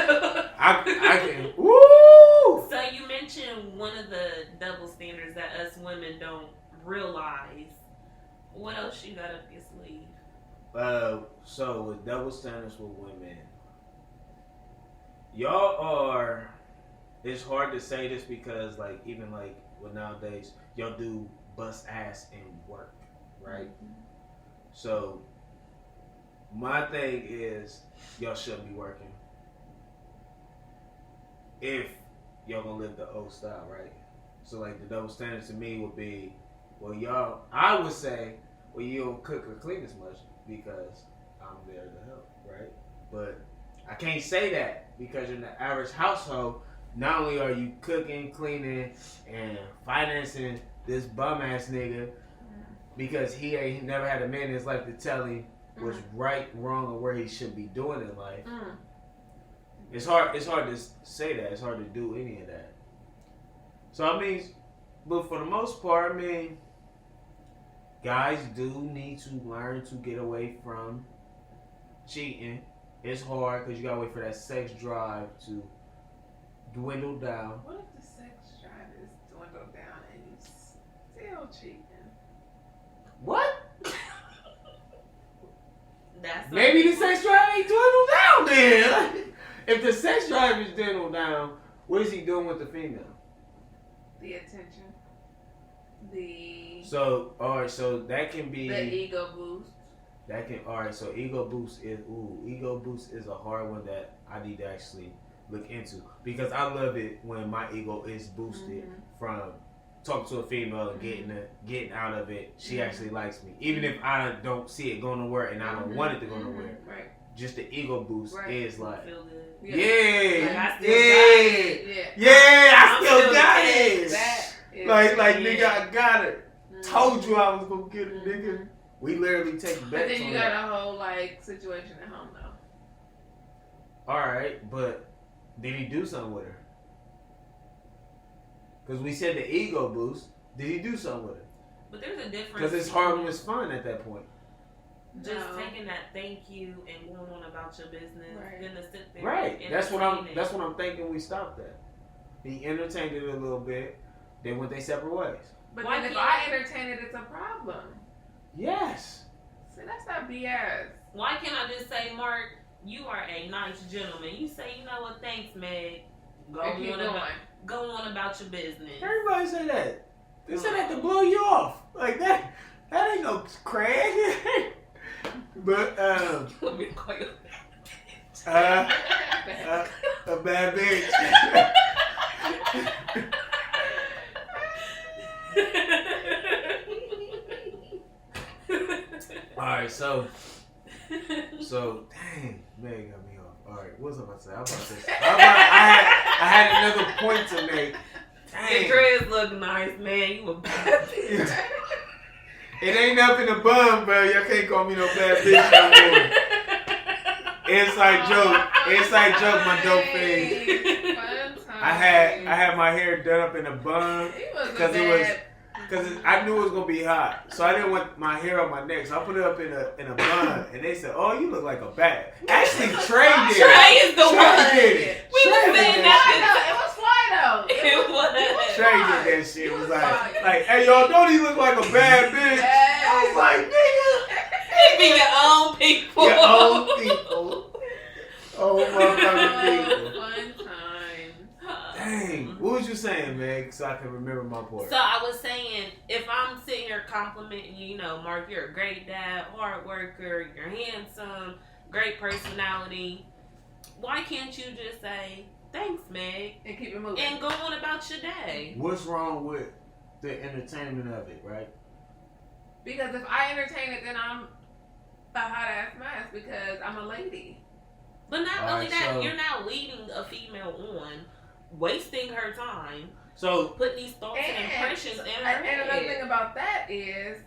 I can. Woo! So you mentioned one of the double standards that us women don't realize. What else you got up your sleeve? So with double standards with women, y'all are. It's hard to say this because even with nowadays, y'all do bust ass and work, right? So my thing is y'all shouldn't be working if y'all gonna live the old style, right? So the double standards to me would be, I would say, you don't cook or clean as much because I'm there to help, right? But I can't say that because in the average household, not only are you cooking, cleaning, and financing this bum ass nigga because he ain't never had a man in his life to tell him what's right, wrong, or where he should be doing in life. It's hard to say that. It's hard to do any of that. So but for the most part, guys do need to learn to get away from cheating. It's hard because you gotta wait for that sex drive to dwindle down. What if the sex drive is dwindled down and you still cheating? What? Maybe the sex drive ain't dwindled down then. If the sex drive is dwindled down, what is he doing with the female? The attention. So that can be the ego boost. So ego boost is a hard one that I need to actually look into because I love it when my ego is boosted from talking to a female and getting out of it, she actually likes me, even if I don't see it going nowhere and I don't want it to go nowhere. Right. Just the ego boost is like, Feel good. yeah, Like, I still got it. That is Like nigga, I got it. Told you I was gonna get it, nigga. We literally take bets. But then you on got that. a whole like situation at home though. All right, but did he do something with her? Because we said the ego boost. Did he do something with her? But there's a difference. Because it's harmless fun at that point. Just No. taking that thank you and going on about your business, Right. then to sit there. Right. and That's what entertain I'm thinking. We stopped at. He entertained it a little bit. Then went their separate ways. But Why then if can't- I entertain it, it's a problem. Yes. So that's not BS. Why can't I just say, Mark, you are a nice gentleman. You say, you know what, thanks, Meg. Go And keep on going. go on about your business. Everybody say that. They say that to blow you off. Like that. That ain't no Craig. But Let me call you. a bad bitch. All right, so dang, Meg got me off. All right, what was I about to say? I had another point to make. Dang. Your dreads look nice, man. You a bad bitch. It ain't up in the bun, bro. Y'all can't call me no bad bitch no more. Inside joke, my dope face. I had my hair done up in a bun because I knew it was gonna be hot, so I didn't want my hair on my neck, so I put it up in a bun, and they said, "Oh, you look like a bat." Actually, Trey did. Trey is the Trey one. did it. We Trey was saying did that. It was fly though. It was. Trey did that shit. It was like, hey, y'all, don't he look like a bad bitch? I was like, nigga, Be your own people. your own people. Oh, motherfucking people. Fun time. Dang, what was you saying, Meg? So I can remember my point. So I was saying, if I'm sitting here complimenting you, you know, Mark, you're a great dad, hard worker, you're handsome, great personality. Why can't you just say, thanks, Meg, And keep it moving. and go on about your day? What's wrong with the entertainment of it, right? Because if I entertain it, then I'm a hot ass mess because I'm a lady. But not All only right, that, so- you're now leading a female on, wasting her time, So, put these thoughts and impressions in her And another head. thing about that is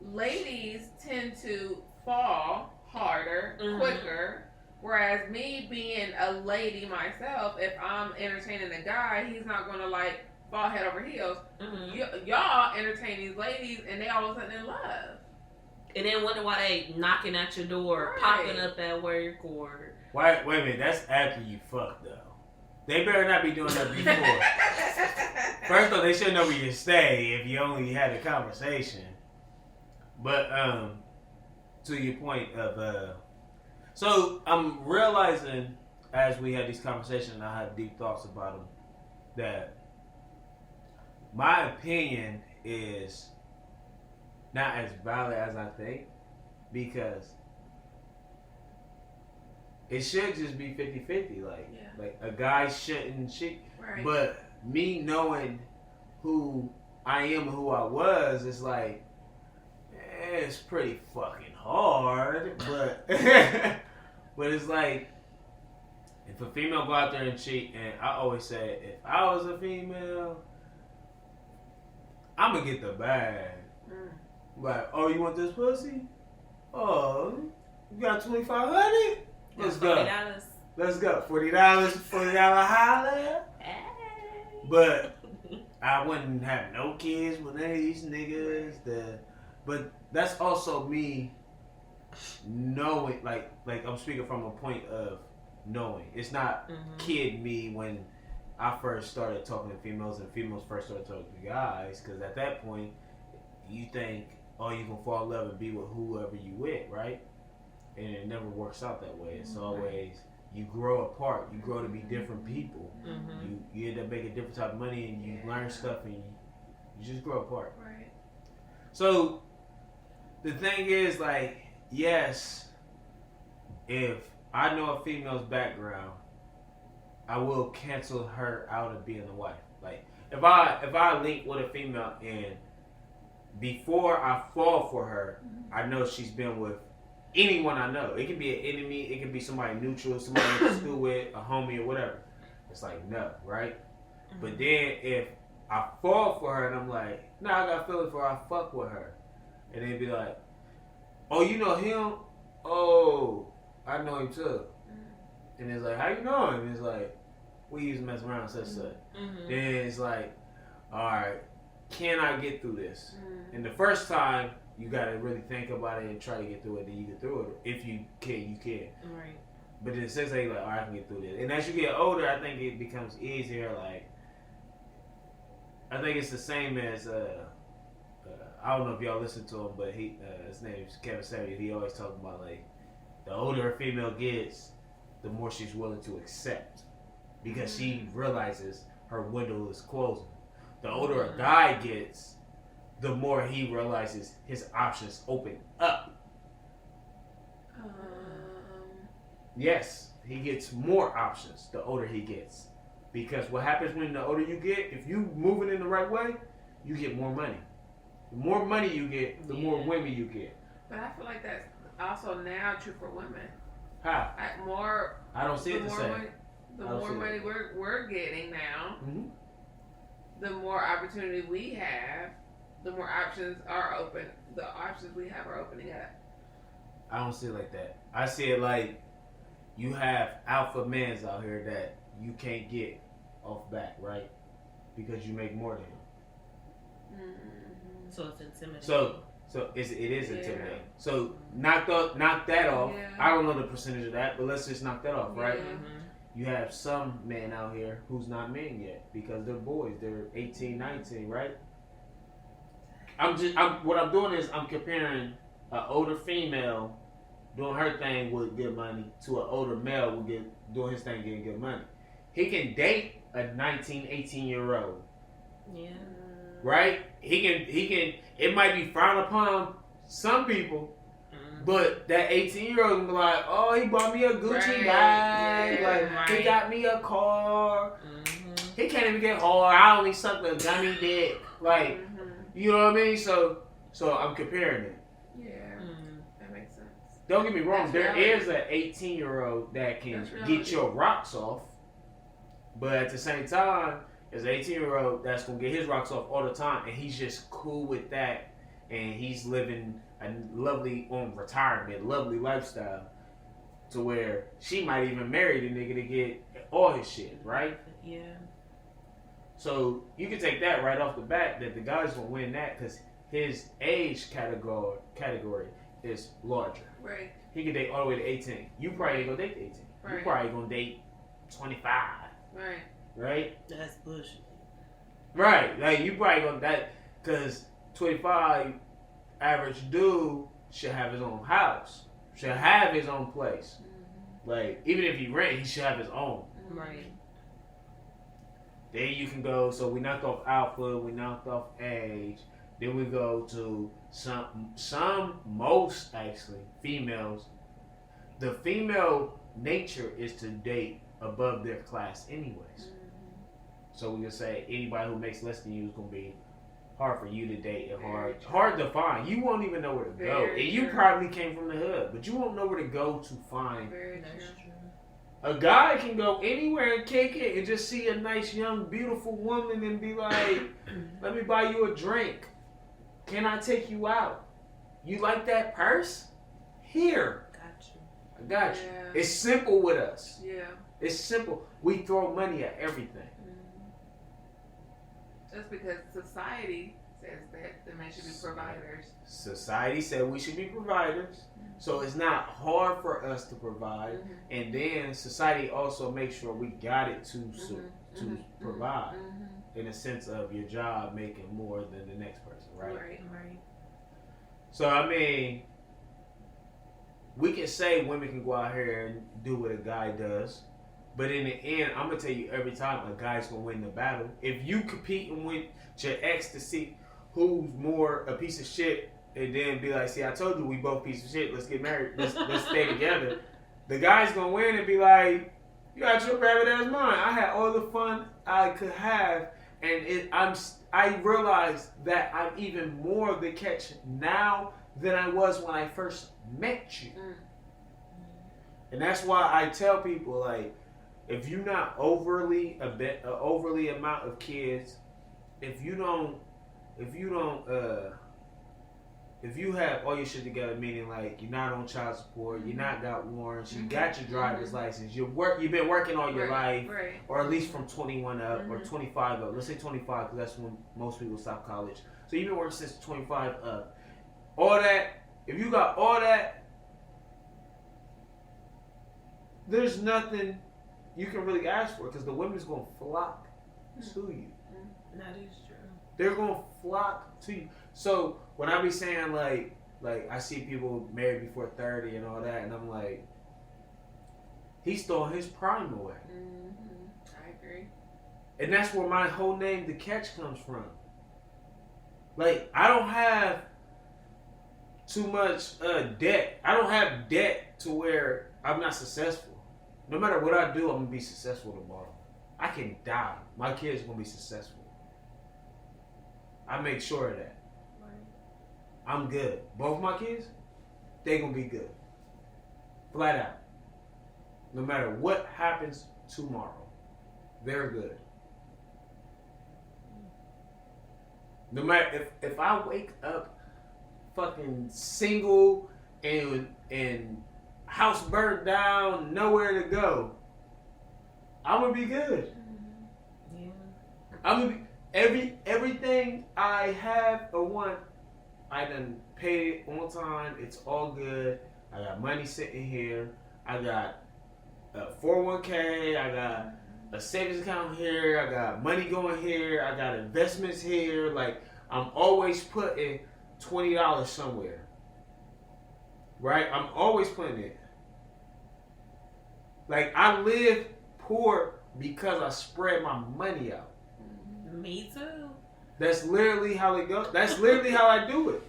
ladies tend to fall harder, Mhm. quicker. Whereas me being a lady myself, if I'm entertaining a guy, he's not going to like fall head over heels. Mhm. Y'all entertain these ladies and they all of a sudden in love. And then wonder why they knocking at your door, Right. popping up at work, or wait a minute, that's after you fuck, though. They better not be doing that before. First off, they should know where you stay if you only had a conversation. But, to your point of, so I'm realizing as we had these conversations and I had deep thoughts about them that my opinion is not as valid as I think because it should just be 50-50. Like a guy shouldn't cheat. Right. But me knowing who I am and who I was, it's like, it's pretty fucking hard. But but it's like, if a female go out there and cheat, and I always say, if I was a female, I'm gonna get the bag. Like, oh, you want this pussy? Oh, you got $2,500? Let's go. $40. Let's go. $40 holler. But I wouldn't have no kids with any of these niggas. But that's also me knowing, like I'm speaking from a point of knowing. It's not kid me when I first started talking to females and females first started talking to guys. Because at that point, you think, oh, you can fall in love and be with whoever you with, right? And it never works out that way. It's always, you grow apart. You grow to be different people. Mm-hmm. You end up making different type of money and you learn stuff and you just grow apart. Right. So the thing is, like, yes, if I know a female's background, I will cancel her out of being a wife. Like, if I link with a female and before I fall for her, I know she's been with anyone I know. It can be an enemy, it can be somebody neutral, somebody I went to school with, a homie or whatever. It's like no, right? But then if I fall for her and I'm like, nah, I got feelings for her, I fuck with her. And they'd be like, oh, you know him? Oh, I know him too. And it's like, how you know him? And it's like, we used to mess around, such. Mm-hmm. Then it's like, all right, can I get through this? And the first time, you gotta really think about it and try to get through it. Then you get through it. If you can, you can. Right. But in a sense, like, all right, I can get through this. And as you get older, I think it becomes easier. Like, I think it's the same as I don't know if y'all listen to him, but his name is Kevin Samuels. He always talks about like the older a female gets, the more she's willing to accept because she realizes her window is closing. The older a guy gets, the more he realizes his options open up. Yes, he gets more options the older he gets. Because what happens when the older you get, if you moving in the right way, you get more money. The more money you get, the more women you get. But I feel like that's also now true for women. How? I don't see it the same. The more money we're getting now, the more opportunity we have, the more options are open. The options we have are opening up. I don't see it like that. I see it like you have alpha males out here that you can't get off back, right? Because you make more than him. So it's intimidating. So it is intimidating. So knock that off. Yeah. I don't know the percentage of that, but let's just knock that off, right? Yeah. You have some men out here who's not men yet because they're boys. They're 18, 19, right? What I'm doing is I'm comparing an older female doing her thing with good money to an older male doing his thing getting good money. He can date a 19, 18-year-old. Yeah. Right? He can it might be frowned upon some people, but that 18-year-old can be like, oh, he bought me a Gucci bag, he got me a car. He can't even get hard. I only sucked a gummy dick. Like, you know what I mean? So I'm comparing it. Yeah. That makes sense. Don't get me wrong, That's there is an 18-year-old that can get your rocks off, but at the same time, there's an 18-year-old that's going to get his rocks off all the time, and he's just cool with that, and he's living a lovely lovely lifestyle, to where she might even marry the nigga to get all his shit, right? Yeah. So you can take that right off the bat that the guy's going to win that because his age category is larger. Right. He can date all the way to 18. You probably ain't going to date 18. Right. You probably going to date 25. Right. Right? That's bullshit. Right. Like, you probably going to that because 25 average dude should have his own house. Should have his own place. Like, even if he rent, he should have his own. Right. Then you can go, so we knocked off alpha, we knocked off age. Then we go to most actually, females. The female nature is to date above their class anyways. So we can say anybody who makes less than you is going to be hard for you to date and hard to find. You won't even know where to go. And you probably came from the hood, but you won't know where to go to find. That's true. A guy can go anywhere and kick it and just see a nice, young, beautiful woman and be like, let me buy you a drink. Can I take you out? You like that purse? Here. Got you. I got you. Yeah. It's simple with us. Yeah. It's simple. We throw money at everything. That's because society says that the men should be providers. Society said we should be providers. So it's not hard for us to provide. And then society also makes sure we got it to provide. In a sense of your job making more than the next person, right? Right. So, I mean, we can say women can go out here and do what a guy does. But in the end, I'm going to tell you every time a guy's going to win the battle. If you competing with your ex to see who's more a piece of shit and then be like, see, I told you we both piece of shit. Let's get married. Let's stay together. The guy's going to win and be like, you got your rabbit ass mind. I had all the fun I could have And I realize that I'm even more the catch now than I was when I first met you. And that's why I tell people, like, if you're not overly amount of kids, if you have all your shit together, meaning like you're not on child support, you're not got warrants, you got your driver's license, you've been working all your life, or at least from 21 up or 25 up. Let's say 25 because that's when most people stop college. So you've been working since 25 up. All that, if you got all that, there's nothing you can really ask for because the women's gonna flock to you. That is true. They're gonna flock to you. So when I be saying like I see people married before 30 and all that, and I'm like, he's throwing his prime away. I agree. And that's where my whole name, The Catch, comes from. Like, I don't have too much debt. I don't have debt to where I'm not successful. No matter what I do, I'm gonna be successful tomorrow. I can die. My kids are gonna be successful. I make sure of that. I'm good. Both my kids, they gonna be good. Flat out. No matter what happens tomorrow, they're good. No matter if I wake up fucking single and house burnt down, nowhere to go, I'm gonna be good. Yeah. I'm gonna be everything I have or want, I done paid it on time. It's all good. I got money sitting here. I got a 401k. I got a savings account here. I got money going here. I got investments here. Like, I'm always putting $20 somewhere. Right? I'm always putting it. Like, I live poor because I spread my money out. Me too. That's literally how it goes. That's literally how I do it.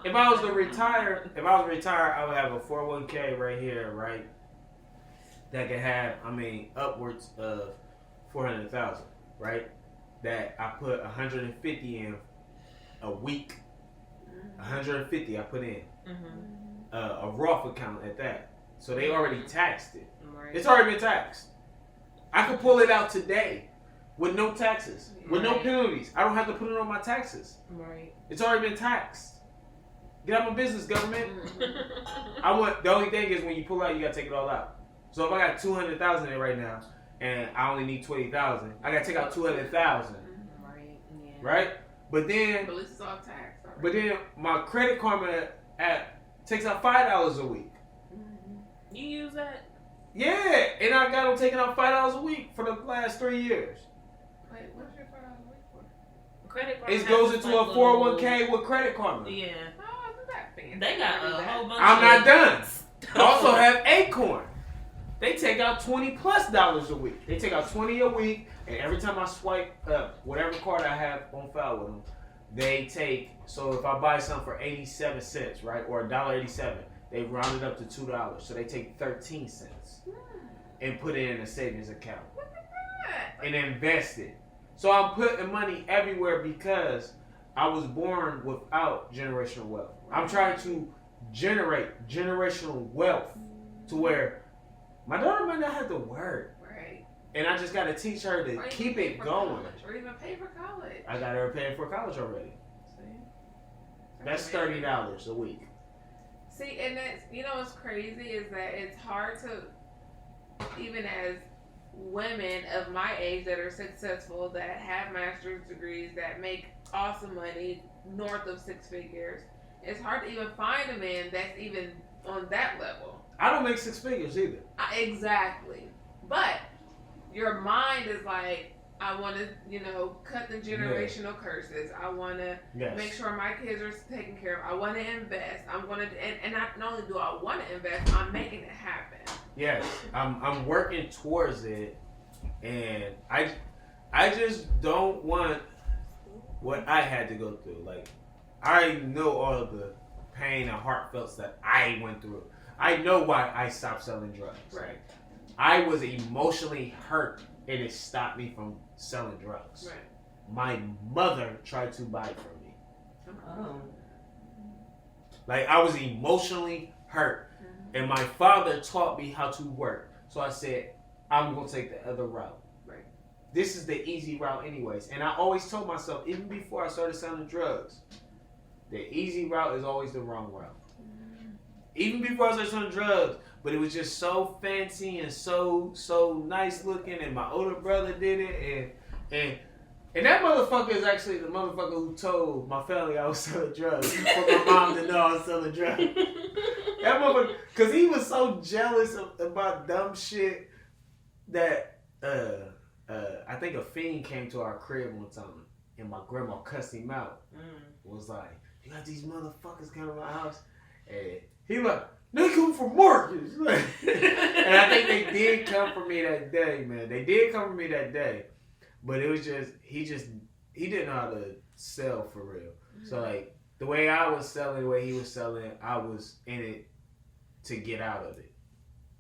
If I was to retire, I would have a 401k right here, right? That could have, upwards of 400,000, right? That I put 150 in a week. 150 I put in. A Roth account at that. So they already taxed it. Right. It's already been taxed. I could pull it out today with no taxes, with no penalties. I don't have to put it on my taxes. Right. It's already been taxed. Get out my business, government. The only thing is when you pull out, you gotta take it all out. So if I got 200,000 in right now, and I only need 20,000, I gotta take out 200,000. Right. Yeah. Right? But then, At least it's all tax. but then my Credit Karma app takes out $5 a week. You use that? Yeah, and I got them taking out $5 a week for the last 3 years. Wait, what's your $5 a week for? Credit card. It goes into a 401k with Credit Karma. Yeah. Oh, isn't that fancy? They got a whole bunch. I'm not of done. I also have Acorn. They take out $20+ a week. They take out 20 a week, and every time I swipe up whatever card I have on file with them, they take. So if I buy something for 87 cents, right, or $1.87, they round it up to $2. So they take 13 cents and put it in a savings account and invest it. So I'm putting money everywhere because I was born without generational wealth. I'm trying to generate generational wealth to where my daughter might not have to work. Right. And I just got to teach her to keep it going. College, or even pay for college. I got her paying for college already. See? That's $30 a week. See, and that's, what's crazy is that it's hard to, even as women of my age that are successful, that have master's degrees, that make awesome money, north of 6 figures, it's hard to even find a man that's even on that level. I don't make 6 figures either. Exactly. But your mind is like, I want to, cut the generational curses. I want to make sure my kids are taken care of. I want to invest. I'm going to, and not only do I want to invest, I'm making it happen. Yes, I'm working towards it, and I just don't want what I had to go through. Like, I know all of the pain and heartfelts that I went through. I know why I stopped selling drugs. Right. I was emotionally hurt and it stopped me from selling drugs. Right. My mother tried to buy it from me. Oh. Like, I was emotionally hurt. And my father taught me how to work. So I said, I'm going to take the other route. Right. This is the easy route anyways. And I always told myself, even before I started selling drugs, the easy route is always the wrong route. Even before I started selling drugs, but it was just so fancy and so nice looking, and my older brother did it, and that motherfucker is actually the motherfucker who told my family I was selling drugs for my mom to know I was selling drugs. That motherfucker, because he was so jealous about dumb shit that I think a fiend came to our crib one time, and my grandma cussed him out. Was like, you got these motherfuckers coming to my house, and he like, they come for Marcus. And I think they did come for me that day, man. They did come for me that day. But it was just, he didn't know how to sell for real. So, like, the way I was selling, the way he was selling, I was in it to get out of it.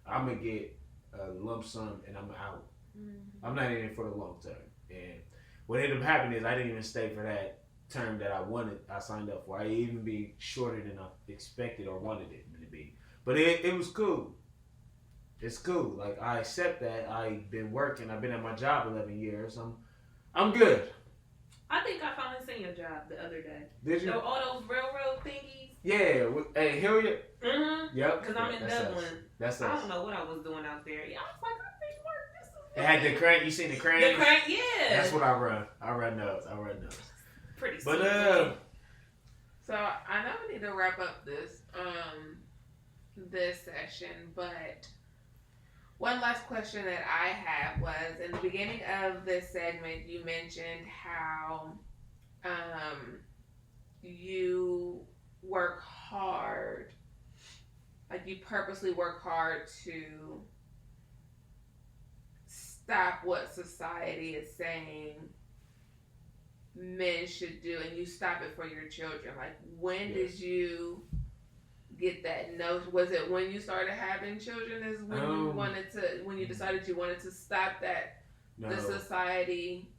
I'm going to get a lump sum and I'm out. I'm not in it for the long term. And what ended up happening is I didn't even stay for that term that I signed up for. I even be shorter than I expected or wanted it to be. But it was cool. It's cool. Like, I accept that. I've been working. I've been at my job 11 years. I'm good. I think I finally seen your job the other day. Did you? All those railroad thingies. Yeah. Hey, Hilliard. Yep. Because I'm in Dublin. That's I us. don't know what I was doing out there. Yeah, I was like, I think work. This is. It had the crane. You seen the crane? The crane, yeah. That's what I run. I run those. Pretty. But So I know we need to wrap up this session, but one last question that I have was, in the beginning of this segment, you mentioned how you work hard, like you purposely work hard to stop what society is saying men should do, and you stop it for your children. Like, when did you get that note? Was it when you started having children is when when you decided you wanted to stop that? The society?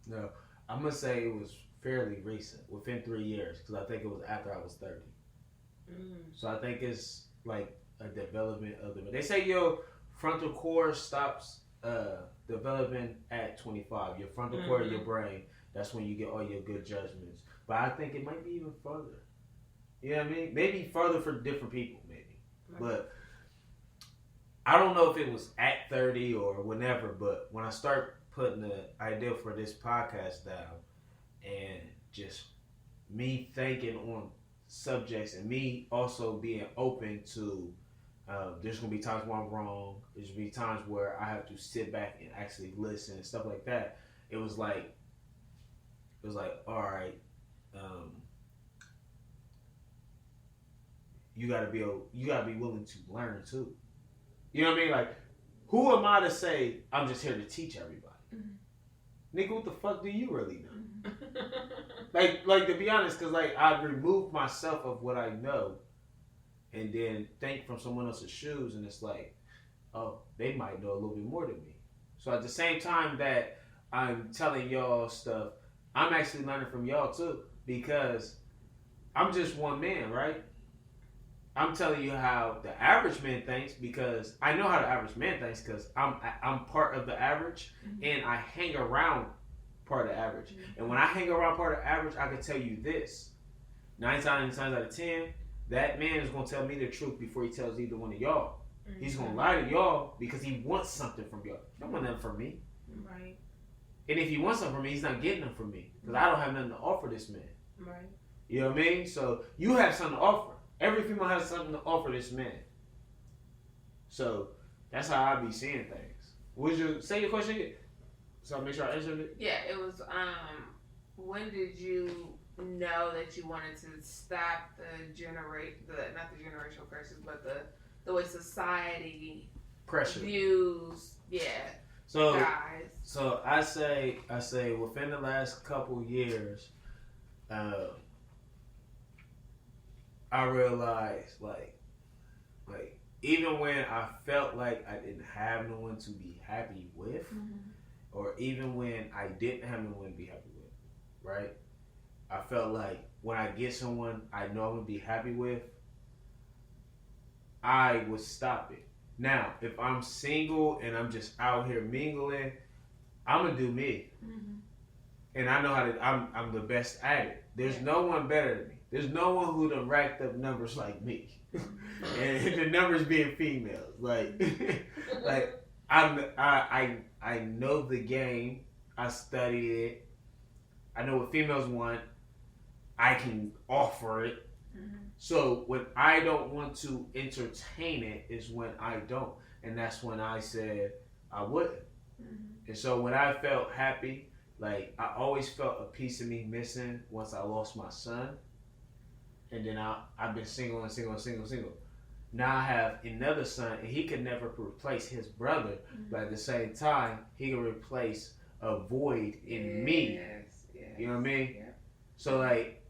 No, I'm gonna say it was fairly recent, within 3 years, because I think it was after I was 30. So I think it's like a development of they say your frontal core stops developing at 25. Your frontal core of your brain, that's when you get all your good judgments. But I think it might be even further. You know what I mean? Maybe further for different people, maybe. But I don't know if it was at 30 or whenever, but when I start putting the idea for this podcast down and just me thinking on subjects and me also being open to there's going to be times where I'm wrong. There's going to be times where I have to sit back and actually listen and stuff like that. It was like, all right, you gotta be willing to learn too. You know what I mean? Like, who am I to say I'm just here to teach everybody? Nigga, what the fuck do you really know? like to be honest, because like I removed myself of what I know, and then think from someone else's shoes, and it's like, oh, they might know a little bit more than me. So at the same time that I'm telling y'all stuff, I'm actually learning from y'all too, because I'm just one man, right? I'm telling you how the average man thinks, because I know how the average man thinks, because I'm part of the average, and I hang around part of the average. And when I hang around part of the average, I can tell you this: 9 times out of 10, that man is gonna tell me the truth before he tells either one of y'all. He's gonna lie to y'all because he wants something from y'all. He don't want nothing from me. Right. And if he wants something from me, he's not getting them from me, because I don't have nothing to offer this man. Right. You know what I mean? So you have something to offer. Every female has something to offer this man. So that's how I be seeing things. Would you say your question again? So I make sure I answered it. Yeah, it was. When did you know that you wanted to stop not the generational curses, but the way society Pressure views, guys. So I say within the last couple years, I realized like even when I felt like I didn't have no one to be happy with, or even when I didn't have anyone to be happy with, right? I felt like when I get someone I know I'm gonna be happy with, I would stop it. Now, if I'm single and I'm just out here mingling, I'm gonna do me, and I know how to. I'm the best at it. There's no one better than me. There's no one who done racked up numbers like me, and the numbers being females. Like, like I know the game. I studied it. I know what females want. I can offer it. So when I don't want to entertain it is when I don't, and that's when I said I wouldn't. And so when I felt happy, like I always felt a piece of me missing once I lost my son, and then I've been single and single and single and single. Now I have another son, and he could never replace his brother, but at the same time, he can replace a void in me. Yes. You know what I mean? Yeah. So like,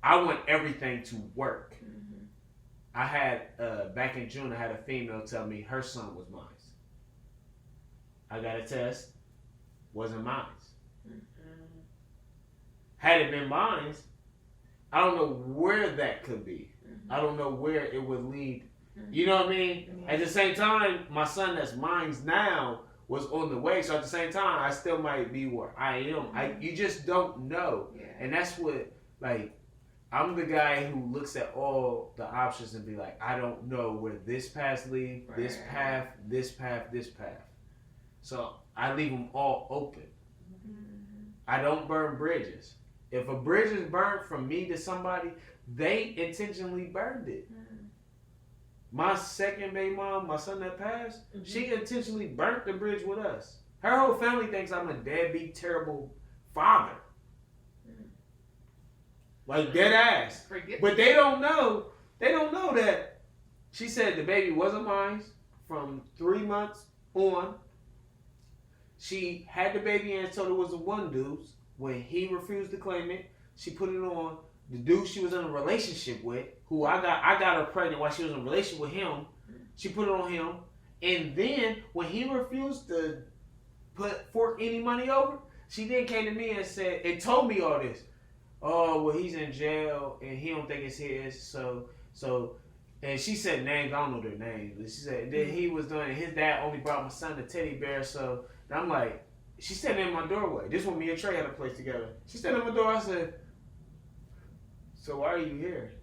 I want everything to work. I had back in June, I had a female tell me her son was mine. I got a test, wasn't mine. Had it been mine, I don't know where that could be. I don't know where it would lead. You know what I mean? At the same time, my son that's mine now was on the way. So at the same time, I still might be where I am. You just don't know. Yeah. And that's what, like, I'm the guy who looks at all the options and be like, I don't know where this path leads, this path, this path, this path. So I leave them all open. I don't burn bridges. If a bridge is burned from me to somebody, they intentionally burned it. My second baby mom, my son that passed, she intentionally burnt the bridge with us. Her whole family thinks I'm a deadbeat, terrible father. Like dead ass. But they don't know. They don't know that she said the baby wasn't mine from 3 months on. She had the baby and told it was a one dude's. When he refused to claim it, she put it on the dude she was in a relationship with, who I got her pregnant while she was in a relationship with him. She put it on him. And then when he refused to fork any money over, she then came to me and said, and told me all this. Oh, well, he's in jail and he don't think it's his. So, and she said names, I don't know their names, but she said that he was doing, his dad only brought my son a teddy bear. So, and I'm like, she's standing in my doorway. This when me and Trey had a place together. She's standing in my door. I said, so why are you here?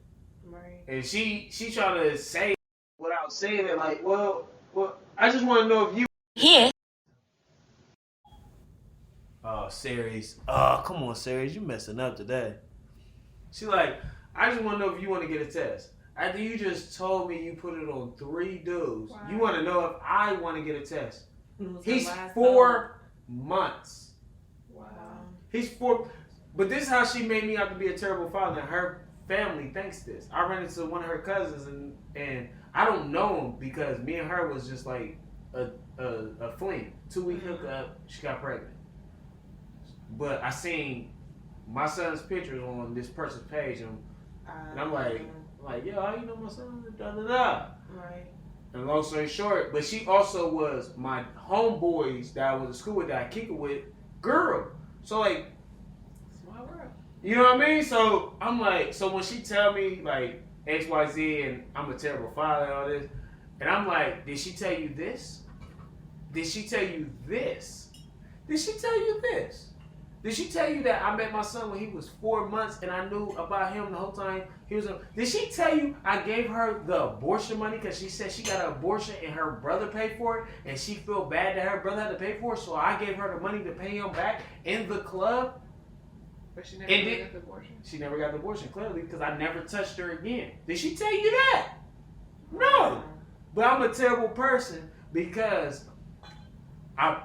Right. And she tried to say without saying it, like, well, I just want to know if you here. Oh, Ceres. Oh, come on, Ceres. You messing up today. She like, I just want to know if you want to get a test. After you just told me you put it on 3 dudes, you want to know if I want to get a test. He's 4 months. Wow. He's 4. But this is how she made me out to be a terrible father. And her family thinks this. I ran into one of her cousins and I don't know him because me and her was just like a fling. 2-week hookup. She got pregnant. But I seen my son's pictures on this person's page and I'm like, yo, how you know my son? Da da da. Right. And long story short, but she also was my homeboys that I was in school with, that I kick it with, girl. So like, Small world. you know what I mean? So I'm like, so when she tell me like XYZ and I'm a terrible father and all this, and I'm like, did she tell you this? Did she tell you this? Did she tell you this? Did she tell you that I met my son when he was 4 months and I knew about him the whole time he was Did she tell you I gave her the abortion money because she said she got an abortion and her brother paid for it and she felt bad that her brother had to pay for it, so I gave her the money to pay him back in the club? But she never really got the abortion. She never got the abortion, clearly, because I never touched her again. Did she tell you that? No. But I'm a terrible person because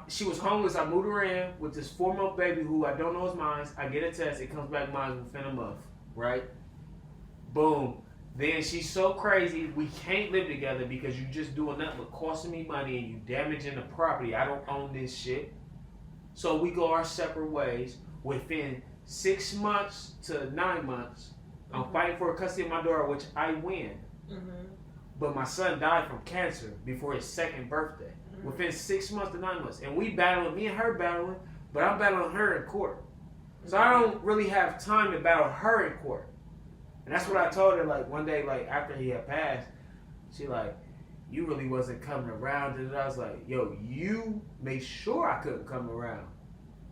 she was homeless. I moved her in with this 4-month baby who I don't know is mine. I get a test. It comes back mine within a month. Right? Boom. Then she's so crazy, we can't live together because you just doing nothing but costing me money and you damaging the property. I don't own this shit. So we go our separate ways. Within 6 months to 9 months, I'm fighting for custody of my daughter, which I win. But my son died from cancer before his 2nd birthday. within 6 months to 9 months. And we battling, me and her battling, but I'm battling her in court. So I don't really have time to battle her in court. And that's what I told her, like, one day, like, after he had passed, she like, you really wasn't coming around. And I was like, yo, you made sure I couldn't come around.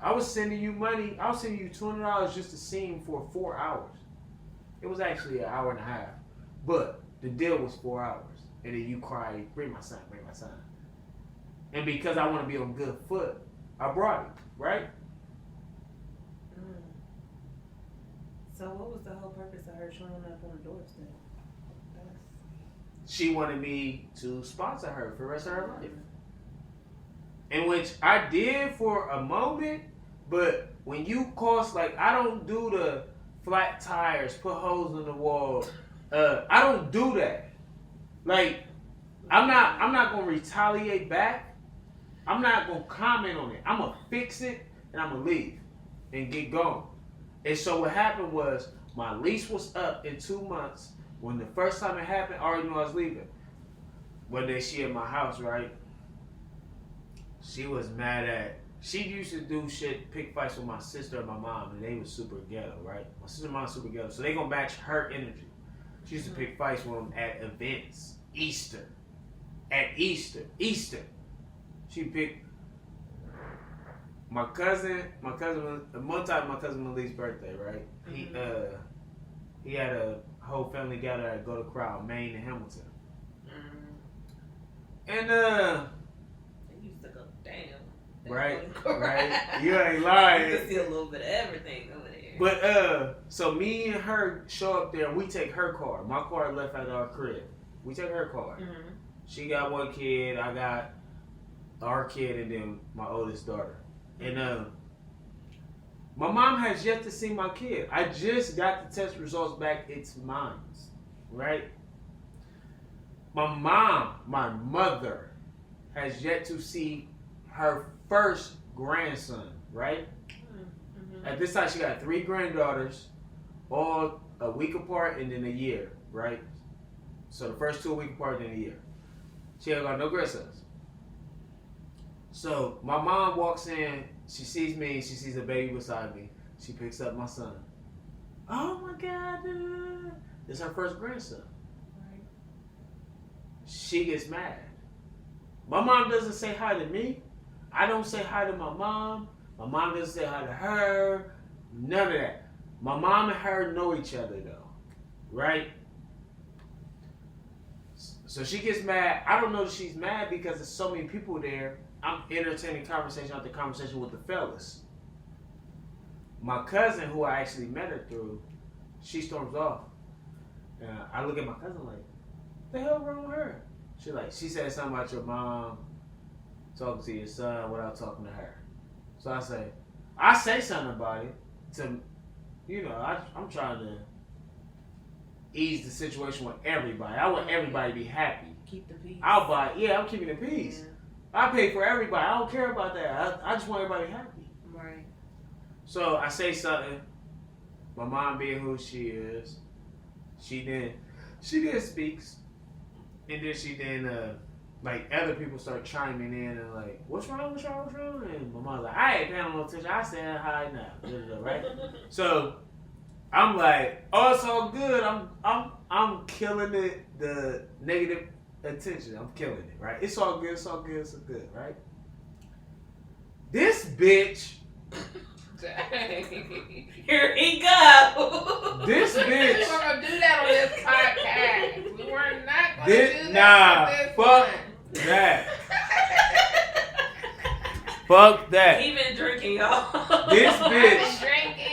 I was sending you money. I was sending you $200 just to see him for 4 hours. It was actually an hour and a half. But the deal was 4 hours. And then you cry, bring my son, bring my son. And because I want to be on good foot, I brought him, right? So what was the whole purpose of her showing up on the doorstep? She wanted me to sponsor her for the rest of her life. In which I did for a moment, but when you cost, like, I don't do the flat tires, put holes in the wall. I don't do that. Like, I'm not gonna retaliate back. I'm not gonna comment on it. I'm gonna fix it and I'm gonna leave and get going. And so what happened was my lease was up in 2 months. When the first time it happened, I already knew I was leaving. One day she at my house, right? She was mad at. She used to do shit, pick fights with my sister and my mom, and they was super ghetto, right? My sister and mom was super ghetto, so they gonna match her energy. She used to pick fights with them at events, Easter. She picked my cousin. One time my cousin Malik's birthday, right? He had a whole family gather at Go to Crowd, Maine and Hamilton. And They used to go damn. right. You ain't lying. You can see a little bit of everything over there. But so me and her show up there. We take her car. My car left at our crib. We take her car. She got one kid. I got our kid, and then my oldest daughter. And my mom has yet to see my kid. I just got the test results back. It's mine, right? My mom, my mother, has yet to see her first grandson, right? At this time, she got 3 granddaughters, all a week apart and then a year, right? So the first 2 a week apart, then a year. She ain't got no grandsons. So my mom walks in, she sees me, she sees a baby beside me. She picks up my son. Oh my God, it's her first grandson. Right. She gets mad. My mom doesn't say hi to me. I don't say hi to my mom. My mom doesn't say hi to her. None of that. My mom and her know each other though, right? So she gets mad. I don't know if she's mad because there's so many people there. I'm entertaining conversation after conversation with the fellas. My cousin, who I actually met her through, she storms off. And I look at my cousin like, what the hell wrong with her? She said something about your mom talking to your son without talking to her. So I say something about it to, I'm trying to ease the situation with everybody. I want everybody to be happy. Keep the peace. I'm keeping the peace. Yeah. I pay for everybody. I don't care about that. I just want everybody happy. Right. So I say something. My mom being who she is, she then speaks, and then she like other people start chiming in and like, what's wrong? And my mom's like, I ain't paying no attention. I said hi now, right? So I'm like, oh, it's all good. I'm killing it. The negative attention. I'm killing it, right? It's all good, right? This bitch. Here he go. This bitch. We weren't gonna do that on this podcast. We were not gonna do that. Fuck that. Fuck that. He been drinking, y'all. This bitch. I've been drinking.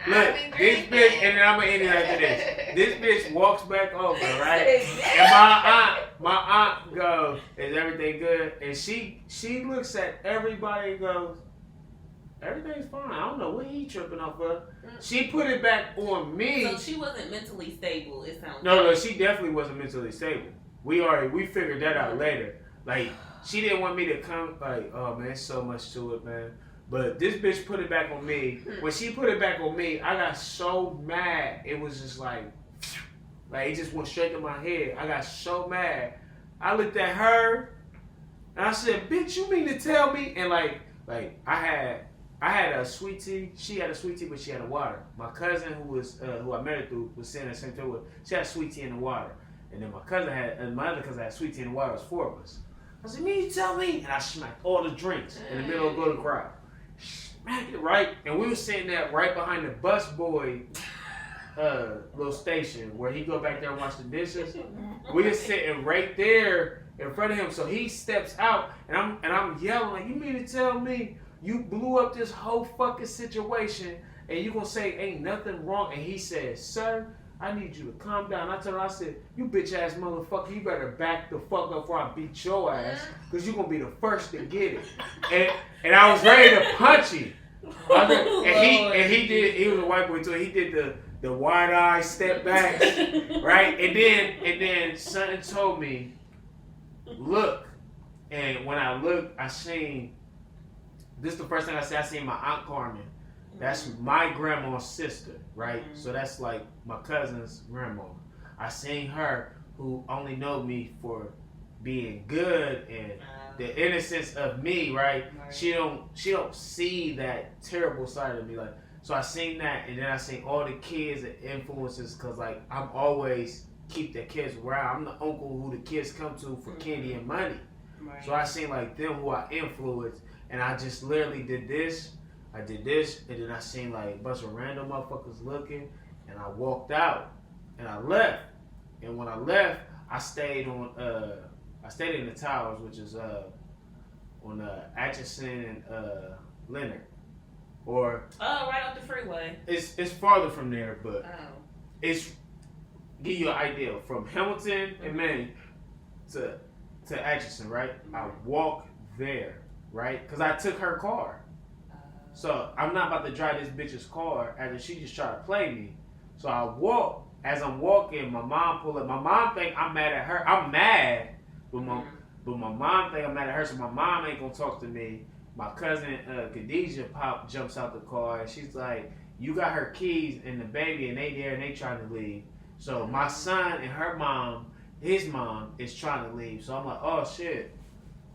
Look, this bitch, and then I'm gonna end it after this. This bitch walks back over, right? And my aunt goes, "Is everything good?" And she looks at everybody and goes, "Everything's fine. I don't know what he tripping off of." She put it back on me. So she wasn't mentally stable. It sounds. No, she definitely wasn't mentally stable. We figured that out later. Like she didn't want me to come. Like, oh man, there's so much to it, man. But this bitch put it back on me. When she put it back on me, I got so mad. It was just like it just went straight to my head. I got so mad. I looked at her, And I said, bitch, you mean to tell me? And like I had a sweet tea. She had a sweet tea, but she had a water. My cousin, who I met her through, was sitting at the same table. She had sweet tea in the water, and then my other cousin had sweet tea in the water. It was 4 of us. I said, "Me, you tell me," and I smacked all the drinks in the middle of the crowd. Smacked it right, and we were sitting there right behind the bus boy little station where he go back there and wash the dishes. We were sitting right there in front of him, so he steps out, and I'm yelling like, "You mean to tell me you blew up this whole fucking situation, and you gonna say ain't nothing wrong?" And he said, "Sir, I need you to calm down." I told him, I said, "You bitch ass motherfucker, you better back the fuck up before I beat your ass, because you gonna be the first to get it." And I was ready to punch him. He was a white boy too. He did the wide eye step back, right? And then something told me, look. And when I looked, I seen, this is the first thing I seen my Aunt Carmen. That's my grandma's sister, right? Mm-hmm. So that's like my cousin's grandma. I seen her, who only know me for being good and the innocence of me, right? She don't see that terrible side of me, like. So I seen that, and then I seen all the kids and influences, cause like I'm always keep the kids around. I'm the uncle who the kids come to for candy and money. Right. So I seen like them who I influenced, and I just literally did this. I did this, and then I seen like a bunch of random motherfuckers looking, and I walked out, and I left. And when I left, I stayed in the Towers, which is on Atchison and Leonard. Or right off the freeway. It's farther from there, but it's give you an idea from Hamilton and Maine to Atchison, right? I walked there, right? Because I took her car. So I'm not about to drive this bitch's car after she just tried to play me. So I walk. As I'm walking, my mom pull up. My mom think I'm mad at her. I'm mad, but my mom think I'm mad at her. So my mom ain't gonna talk to me. My cousin Khadijah jumps out the car, and she's like, "You got her keys and the baby, and they there and they trying to leave." So my son and her mom, his mom, is trying to leave. So I'm like, "Oh shit!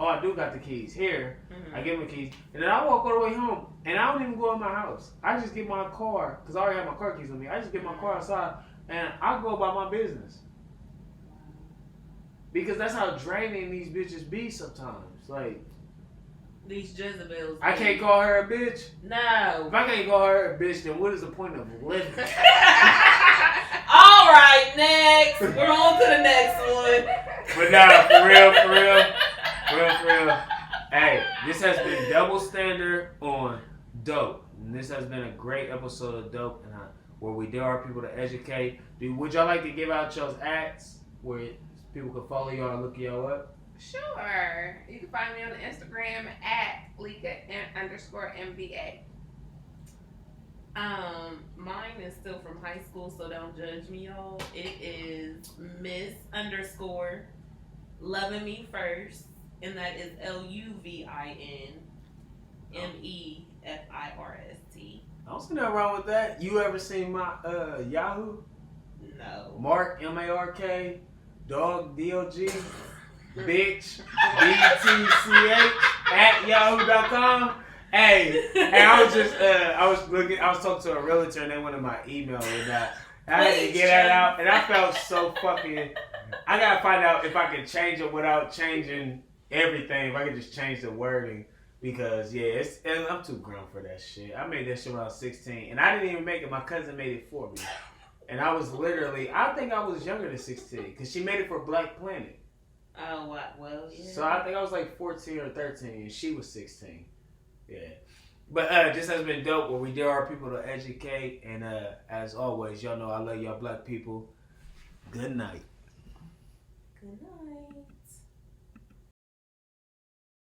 Oh, I do got the keys here." Mm-hmm. I give him the keys, and then I walk all the way home, and I don't even go in my house. I just get my car, because I already have my car keys with me. I just get my car outside, and I go about my business. Because that's how draining these bitches be sometimes. Like, these Jezebels. I can't call her a bitch? No. If I can't call her a bitch, then what is the point of living? All right, next. We're on to the next one. But nah, for real. Hey, this has been Double Standard on Dope. And this has been a great episode of Dope, and where we dare our people to educate. Would y'all like to give out y'all's ads where people can follow y'all and look y'all up? Sure. You can find me on Instagram at Lika_MBA. Mine is still from high school, so don't judge me, y'all. It is Miss_Loving Me First, and that is LUVINMEFIRST. I don't see nothing wrong with that. You ever seen my Yahoo? No. Mark MARK, dog DOG. Bitch, BTCH at yahoo.com. Hey, and I was talking to a realtor and they wanted my email and that. I had to get that out, and I felt so fucking. I gotta find out if I can change it without changing everything. If I could just change the wording, because I'm too grown for that shit. I made that shit when I was 16, and I didn't even make it. My cousin made it for me, and I was I think I was younger than 16 because she made it for Black Planet. Oh, well, yeah. So I think I was like 14 or 13, and she was 16. Yeah. But this has been Dope, where we dare our people to educate. And as always, y'all know I love y'all black people. Good night. Good night.